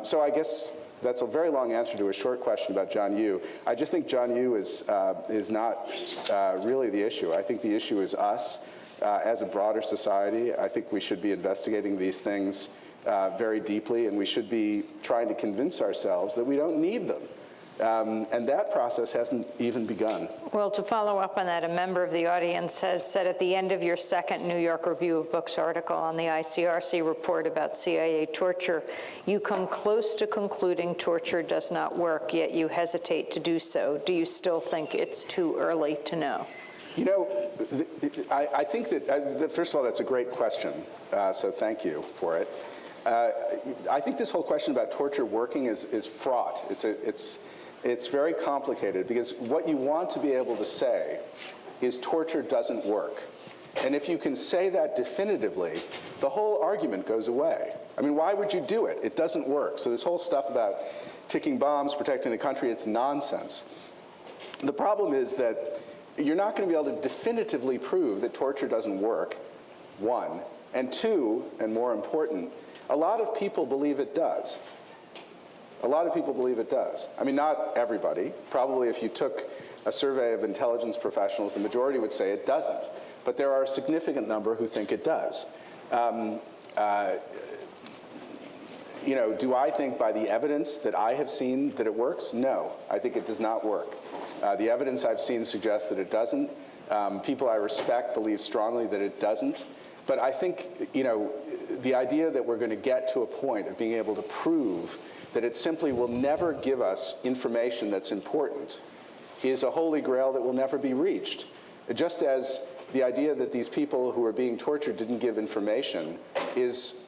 So I guess that's a very long answer to a short question about John Yoo. I just think John Yoo is not really the issue. I think the issue is us as a broader society. I think we should be investigating these things very deeply, and we should be trying to convince ourselves that we don't need them. And that process hasn't even begun. Well, to follow up on that, a member of the audience has said at the end of your second New York Review of Books article on the ICRC report about CIA torture, you come close to concluding torture does not work, yet you hesitate to do so. Do you still think it's too early to know? You know, I think that, first of all, that's a great question, so thank you for it. I think this whole question about torture working is fraught. It's very complicated, because what you want to be able to say is torture doesn't work. And if you can say that definitively, the whole argument goes away. I mean, why would you do it? It doesn't work. So this whole stuff about ticking bombs, protecting the country, it's nonsense. The problem is that you're not going to be able to definitively prove that torture doesn't work, one. And two, and more important, a lot of people believe it does. A lot of people believe it does. I mean, not everybody. Probably if you took a survey of intelligence professionals, the majority would say it doesn't. But there are a significant number who think it does. do I think by the evidence that I have seen that it works? No, I think it does not work. The evidence I've seen suggests that it doesn't. People I respect believe strongly that it doesn't. But I think, the idea that we're going to get to a point of being able to prove that it simply will never give us information that's important is a holy grail that will never be reached. Just as the idea that these people who are being tortured didn't give information is,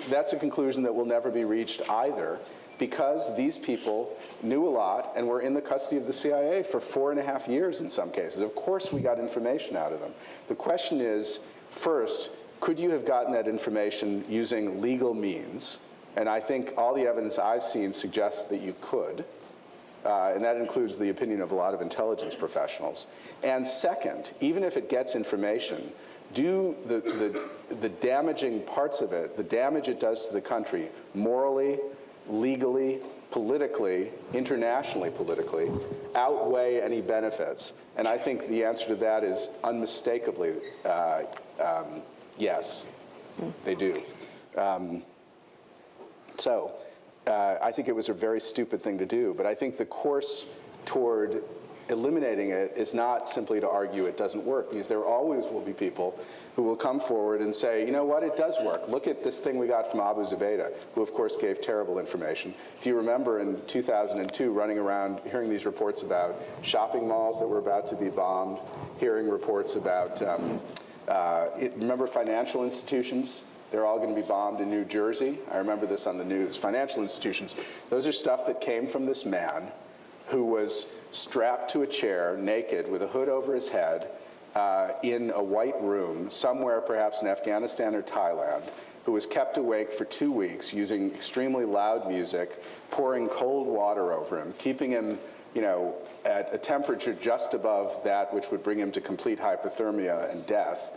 that's a conclusion that will never be reached either, because these people knew a lot and were in the custody of the CIA for 4.5 years in some cases. Of course we got information out of them. The question is, first, could you have gotten that information using legal means? And I think all the evidence I've seen suggests that you could. And that includes the opinion of a lot of intelligence professionals. And second, even if it gets information, do the damaging parts of it, the damage it does to the country, morally, legally, politically, internationally politically, outweigh any benefits? And I think the answer to that is unmistakably yes, they do. I think it was a very stupid thing to do, but I think the course toward eliminating it is not simply to argue it doesn't work, because there always will be people who will come forward and say, you know what, it does work. Look at this thing we got from Abu Zubaydah, who of course gave terrible information. If you remember in 2002 running around hearing these reports about shopping malls that were about to be bombed, hearing reports about, remember financial institutions? They're all going to be bombed in New Jersey. I remember this on the news. Financial institutions, those are stuff that came from this man who was strapped to a chair, naked, with a hood over his head, in a white room, somewhere perhaps in Afghanistan or Thailand, who was kept awake for 2 weeks using extremely loud music, pouring cold water over him, keeping him, at a temperature just above that which would bring him to complete hypothermia and death.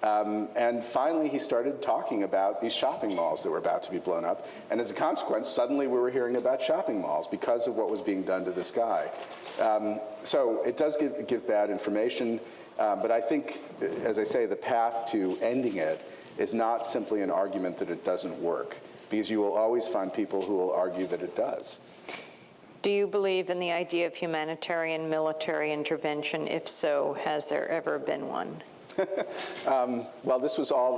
And finally, he started talking about these shopping malls that were about to be blown up. And as a consequence, suddenly we were hearing about shopping malls because of what was being done to this guy. So it does give bad information. But I think, as I say, the path to ending it is not simply an argument that it doesn't work, because you will always find people who will argue that it does. Do you believe in the idea of humanitarian military intervention? If so, has there ever been one? Well, this was all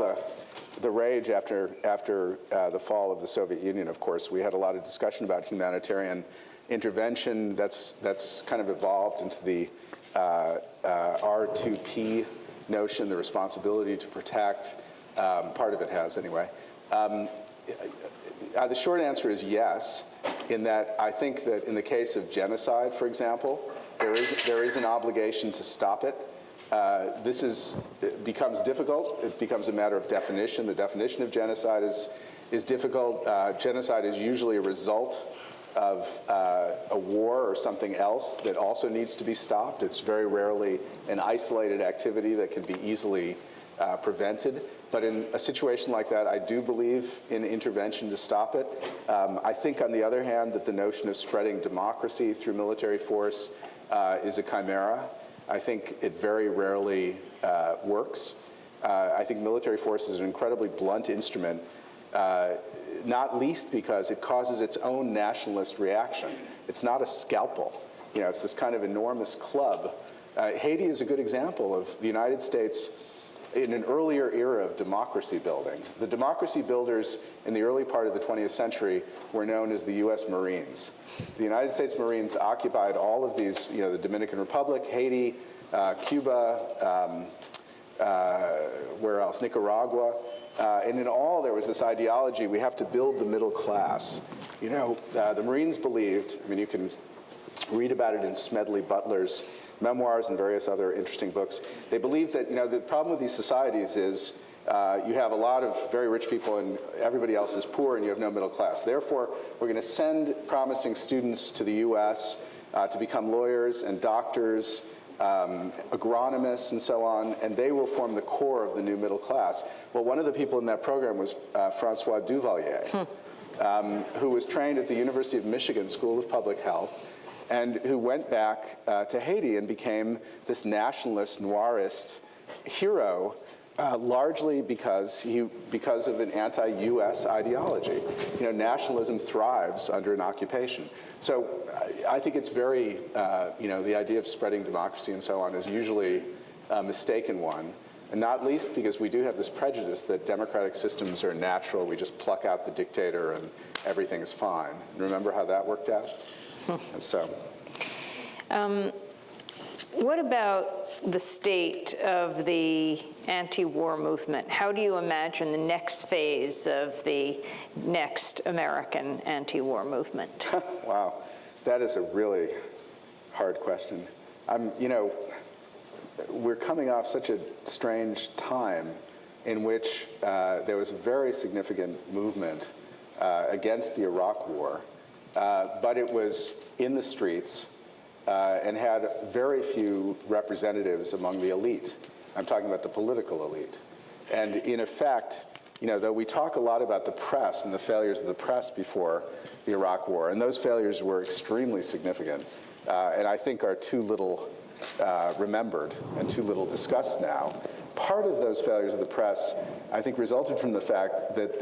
the rage after the fall of the Soviet Union, of course. We had a lot of discussion about humanitarian intervention. That's kind of evolved into the R2P notion, the responsibility to protect. Part of it has, anyway. The short answer is yes, in that I think that in the case of genocide, for example, there is an obligation to stop it. It becomes difficult. It becomes a matter of definition. The definition of genocide is difficult. Genocide is usually a result of a war or something else that also needs to be stopped. It's very rarely an isolated activity that can be easily prevented. But in a situation like that, I do believe in intervention to stop it. I think, on the other hand, that the notion of spreading democracy through military force is a chimera. I think it very rarely works. I think military force is an incredibly blunt instrument, not least because it causes its own nationalist reaction. It's not a scalpel. It's this kind of enormous club. Haiti is a good example of the United States in an earlier era of democracy building. The democracy builders in the early part of the 20th century were known as the U.S. Marines. The United States Marines occupied all of these, the Dominican Republic, Haiti, Cuba, where else? Nicaragua. And in all, there was this ideology, we have to build the middle class. The Marines believed, you can read about it in Smedley Butler's memoirs and various other interesting books. They believe that, the problem with these societies is you have a lot of very rich people and everybody else is poor and you have no middle class. Therefore, we're going to send promising students to the U.S. To become lawyers and doctors, agronomists and so on, and they will form the core of the new middle class. Well, one of the people in that program was Francois Duvalier, who was trained at the University of Michigan School of Public Health, and who went back to Haiti and became this nationalist, noirist hero Largely because of an anti-U.S. ideology. Nationalism thrives under an occupation. So I think it's very, the idea of spreading democracy and so on is usually a mistaken one, and not least because we do have this prejudice that democratic systems are natural. We just pluck out the dictator and everything is fine. Remember how that worked out? And so. What about the state of the anti-war movement? How do you imagine the next phase of the next American anti-war movement? Wow, that is a really hard question. We're coming off such a strange time in which there was a very significant movement against the Iraq War, but it was in the streets and had very few representatives among the elite. I'm talking about the political elite. And in effect, though we talk a lot about the press and the failures of the press before the Iraq War, and those failures were extremely significant, and I think are too little remembered and too little discussed now. Part of those failures of the press, I think, resulted from the fact that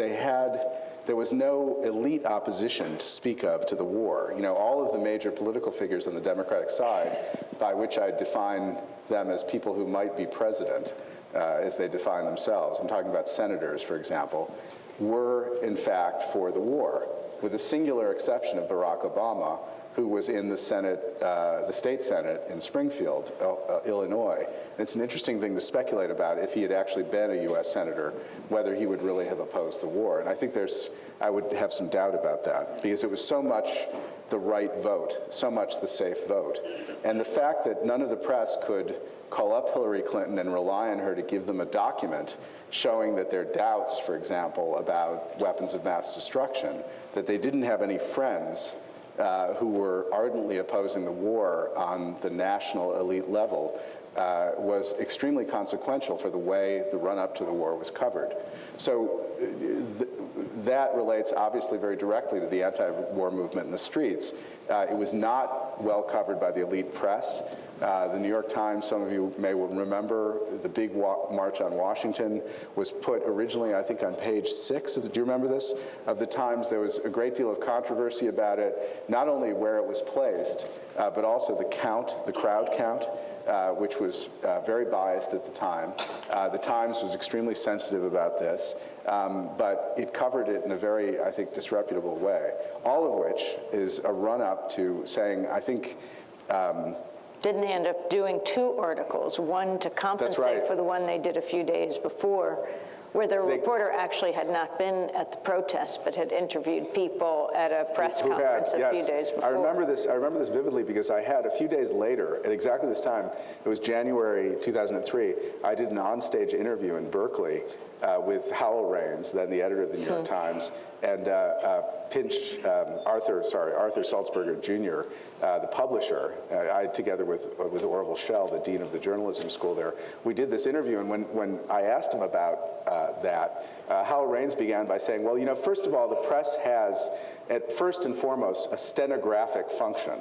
there was no elite opposition to speak of to the war. All of the major political figures on the Democratic side, by which I define them as people who might be president, as they define themselves, I'm talking about senators, for example, were in fact for the war, with the singular exception of Barack Obama, who was in the Senate, the state Senate in Springfield, Illinois. And it's an interesting thing to speculate about if he had actually been a U.S. senator, whether he would really have opposed the war. And I think I would have some doubt about that, because it was so much the right vote, so much the safe vote. And the fact that none of the press could call up Hillary Clinton and rely on her to give them a document showing that their doubts, for example, about weapons of mass destruction, that they didn't have any friends who were ardently opposing the war on the national elite level, was extremely consequential for the way the run-up to the war was covered. So that relates obviously very directly to the anti-war movement in the streets. It was not well covered by the elite press. The New York Times, some of you may remember, the big march on Washington was put originally, I think, on page 6. Do you remember this? Of the Times. There was a great deal of controversy about it, not only where it was placed, but also the count, the crowd count, which was very biased at the time. The Times was extremely sensitive about this, but it covered it in a very, I think, disreputable way, all of which is a run-up to saying, I think, Didn't they end up doing 2 articles, one to compensate for the one they did a few days before, where the reporter actually had not been at the protest, but had interviewed people at a press conference a few days before. I remember this vividly because I had a few days later, at exactly this time, it was January 2003, I did an onstage interview in Berkeley with Howell Raines, then the editor of the New York Times, and Arthur Salzberger Jr., the publisher, I together with Orville Schell, the dean of the journalism school there, we did this interview, and when I asked him about that, Howell Raines began by saying, well, first of all, the press has, at first and foremost, a stenographic function.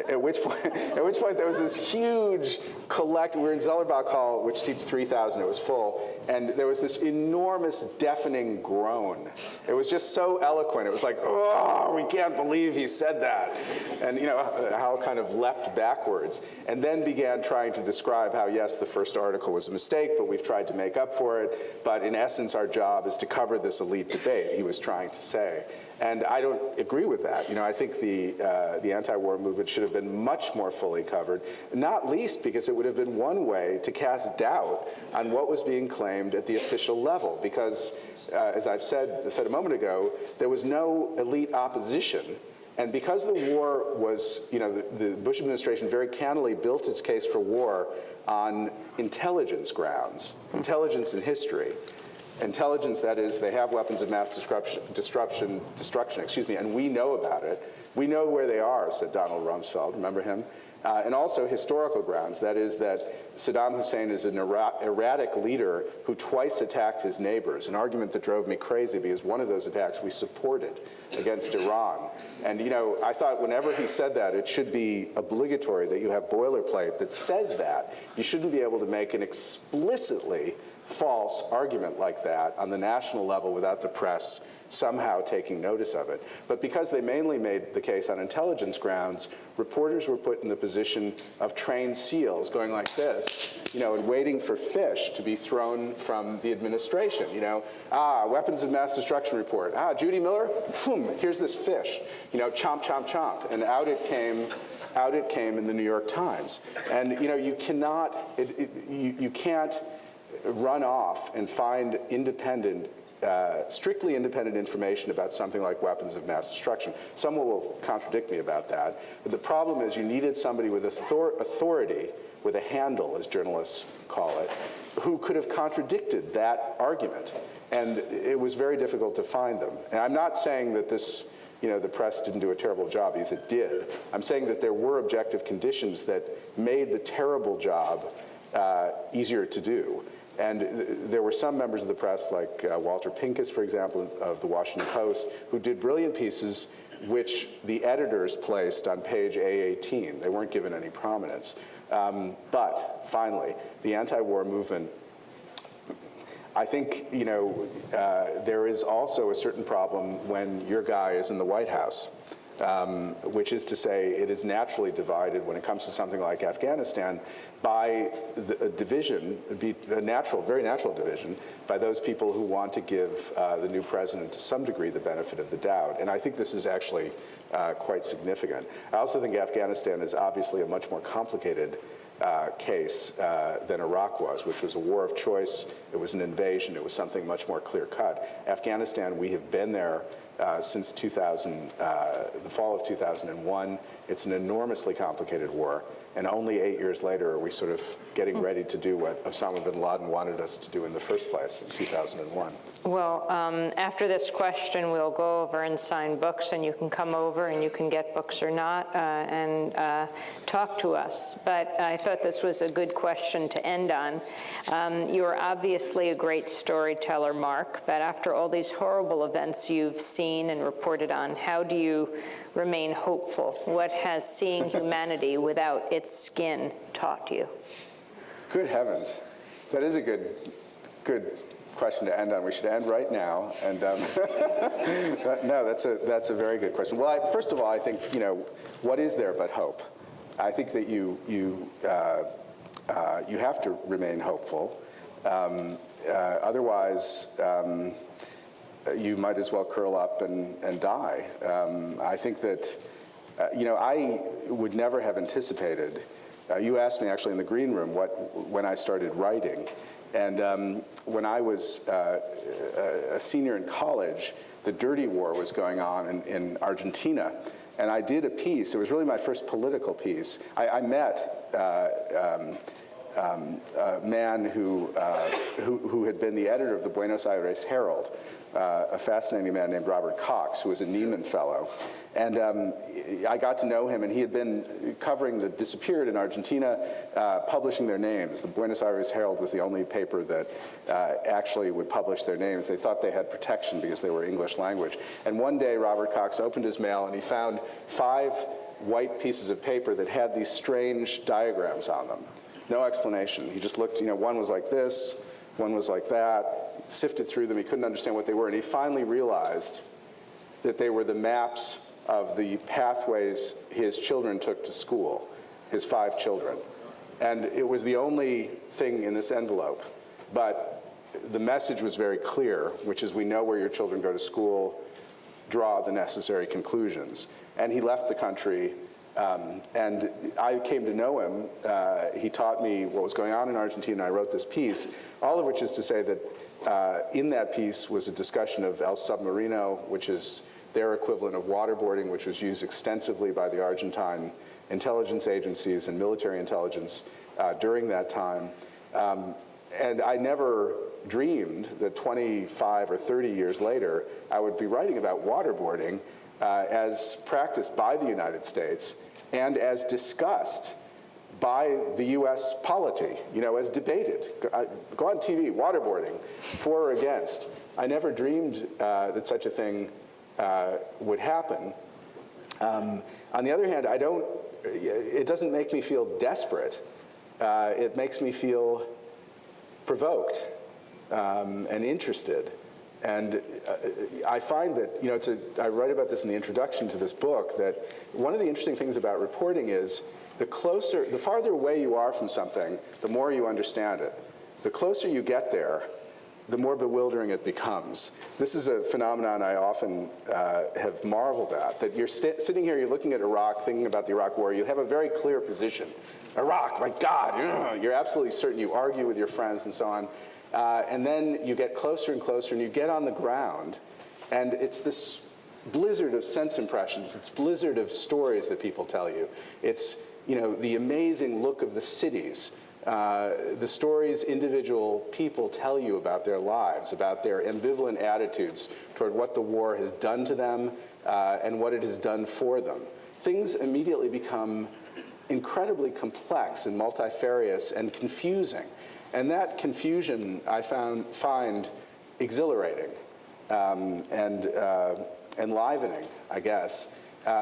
At which point there was this huge we were in Zellerbach Hall, which seats 3,000, it was full, and there was this enormous deafening groan. It was just so eloquent. It was like, oh, we can't believe he said that. And Hal kind of leapt backwards and then began trying to describe how, yes, the first article was a mistake, but we've tried to make up for it. But in essence, our job is to cover this elite debate, he was trying to say. And I don't agree with that. I think the anti-war movement should have been much more fully covered, not least because it would have been one way to cast doubt on what was being claimed at the official level. Because, as I said a moment ago, there was no elite opposition. And because the war was, the Bush administration very candidly built its case for war on intelligence grounds, intelligence in history. Intelligence, that is, they have weapons of mass destruction, and we know about it. We know where they are, said Donald Rumsfeld, remember him? And also historical grounds, that is that Saddam Hussein is an erratic leader who twice attacked his neighbors, an argument that drove me crazy because one of those attacks we supported against Iran. And I thought whenever he said that, it should be obligatory that you have boilerplate that says that. You shouldn't be able to make an explicitly false argument like that on the national level without the press somehow taking notice of it. But because they mainly made the case on intelligence grounds, reporters were put in the position of trained seals going like this, and waiting for fish to be thrown from the administration. Weapons of mass destruction report. Judy Miller, boom, here's this fish. Chomp, chomp, chomp. And out it came in the New York Times. And you can't run off and find strictly independent information about something like weapons of mass destruction. Someone will contradict me about that. But the problem is you needed somebody with authority, with a handle, as journalists call it, who could have contradicted that argument. And it was very difficult to find them. And I'm not saying that this, the press didn't do a terrible job, because it did. I'm saying that there were objective conditions that made the terrible job easier to do. And there were some members of the press, like Walter Pincus, for example, of the Washington Post, who did brilliant pieces which the editors placed on page A18. They weren't given any prominence. But finally, the anti-war movement, I think, there is also a certain problem when your guy is in the White House. Which is to say, it is naturally divided when it comes to something like Afghanistan by a division, a very natural division, by those people who want to give the new president to some degree the benefit of the doubt. And I think this is actually quite significant. I also think Afghanistan is obviously a much more complicated case than Iraq was, which was a war of choice. It was an invasion. It was something much more clear-cut. Afghanistan, we have been there since the fall of 2001. It's an enormously complicated war, and only 8 years later are we sort of getting ready to do what Osama bin Laden wanted us to do in the first place in 2001. Well, after this question, we'll go over and sign books, and you can come over and you can get books or not and talk to us. But I thought this was a good question to end on. You're obviously a great storyteller, Mark, but after all these horrible events you've seen and reported on, how do you remain hopeful? What has seeing humanity without its skin taught you? Good heavens. That is a good question to end on. We should end right now. And no, that's a very good question. Well, first of all, I think, what is there but hope? I think that you have to remain hopeful. Otherwise, you might as well curl up and die. I think that, I would never have anticipated. You asked me actually in the green room when I started writing. And when I was a senior in college, the dirty war was going on in Argentina. And I did a piece. It was really my first political piece. I met a man who had been the editor of the Buenos Aires Herald, a fascinating man named Robert Cox, who was a Nieman Fellow. And I got to know him, and he had been covering the disappeared in Argentina, publishing their names. The Buenos Aires Herald was the only paper that actually would publish their names. They thought they had protection because they were English language. And one day, Robert Cox opened his mail, and he found 5 white pieces of paper that had these strange diagrams on them. No explanation. He just looked, one was like this, one was like that, sifted through them. He couldn't understand what they were. And he finally realized that they were the maps of the pathways his children took to school, his 5 children. And it was the only thing in this envelope. But the message was very clear, which is we know where your children go to school, draw the necessary conclusions. And he left the country. And I came to know him. He taught me what was going on in Argentina. I wrote this piece, all of which is to say that in that piece was a discussion of El Submarino, which is their equivalent of waterboarding, which was used extensively by the Argentine intelligence agencies and military intelligence during that time. And I never dreamed that 25 or 30 years later, I would be writing about waterboarding as practiced by the United States and as discussed by the U.S. polity, as debated. Go on TV, waterboarding, for or against. I never dreamed that such a thing would happen. On the other hand, it doesn't make me feel desperate. It makes me feel provoked. and interested. And I find that, you know, I write about this in the introduction to this book, that one of the interesting things about reporting is the farther away you are from something, the more you understand it. The closer you get there, the more bewildering it becomes. This is a phenomenon I often have marveled at, that you're sitting here, you're looking at Iraq, thinking about the Iraq War, you have a very clear position. Iraq, my God, you're absolutely certain, you argue with your friends and so on. And then you get closer and closer, and you get on the ground, and it's this blizzard of sense impressions, it's blizzard of stories that people tell you. It's, you know, the amazing look of the cities, the stories individual people tell you about their lives, about their ambivalent attitudes toward what the war has done to them and what it has done for them. Things immediately become incredibly complex and multifarious and confusing. And that confusion I find exhilarating and enlivening, I guess,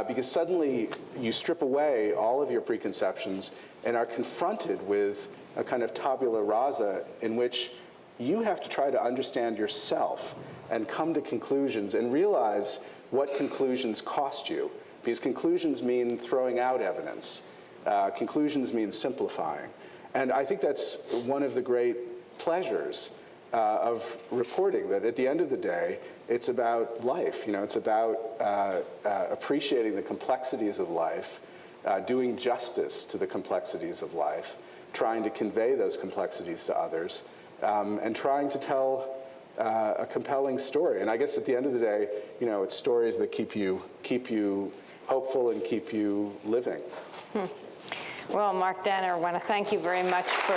because suddenly you strip away all of your preconceptions and are confronted with a kind of tabula rasa in which you have to try to understand yourself and come to conclusions and realize what conclusions cost you, because conclusions mean throwing out evidence. Conclusions mean simplifying. And I think that's one of the great pleasures of reporting, that at the end of the day, it's about life. You know, it's about appreciating the complexities of life, doing justice to the complexities of life, trying to convey those complexities to others, and trying to tell a compelling story. And I guess at the end of the day, you know, it's stories that keep you hopeful and keep you living. Well, Mark Danner, I want to thank you very much for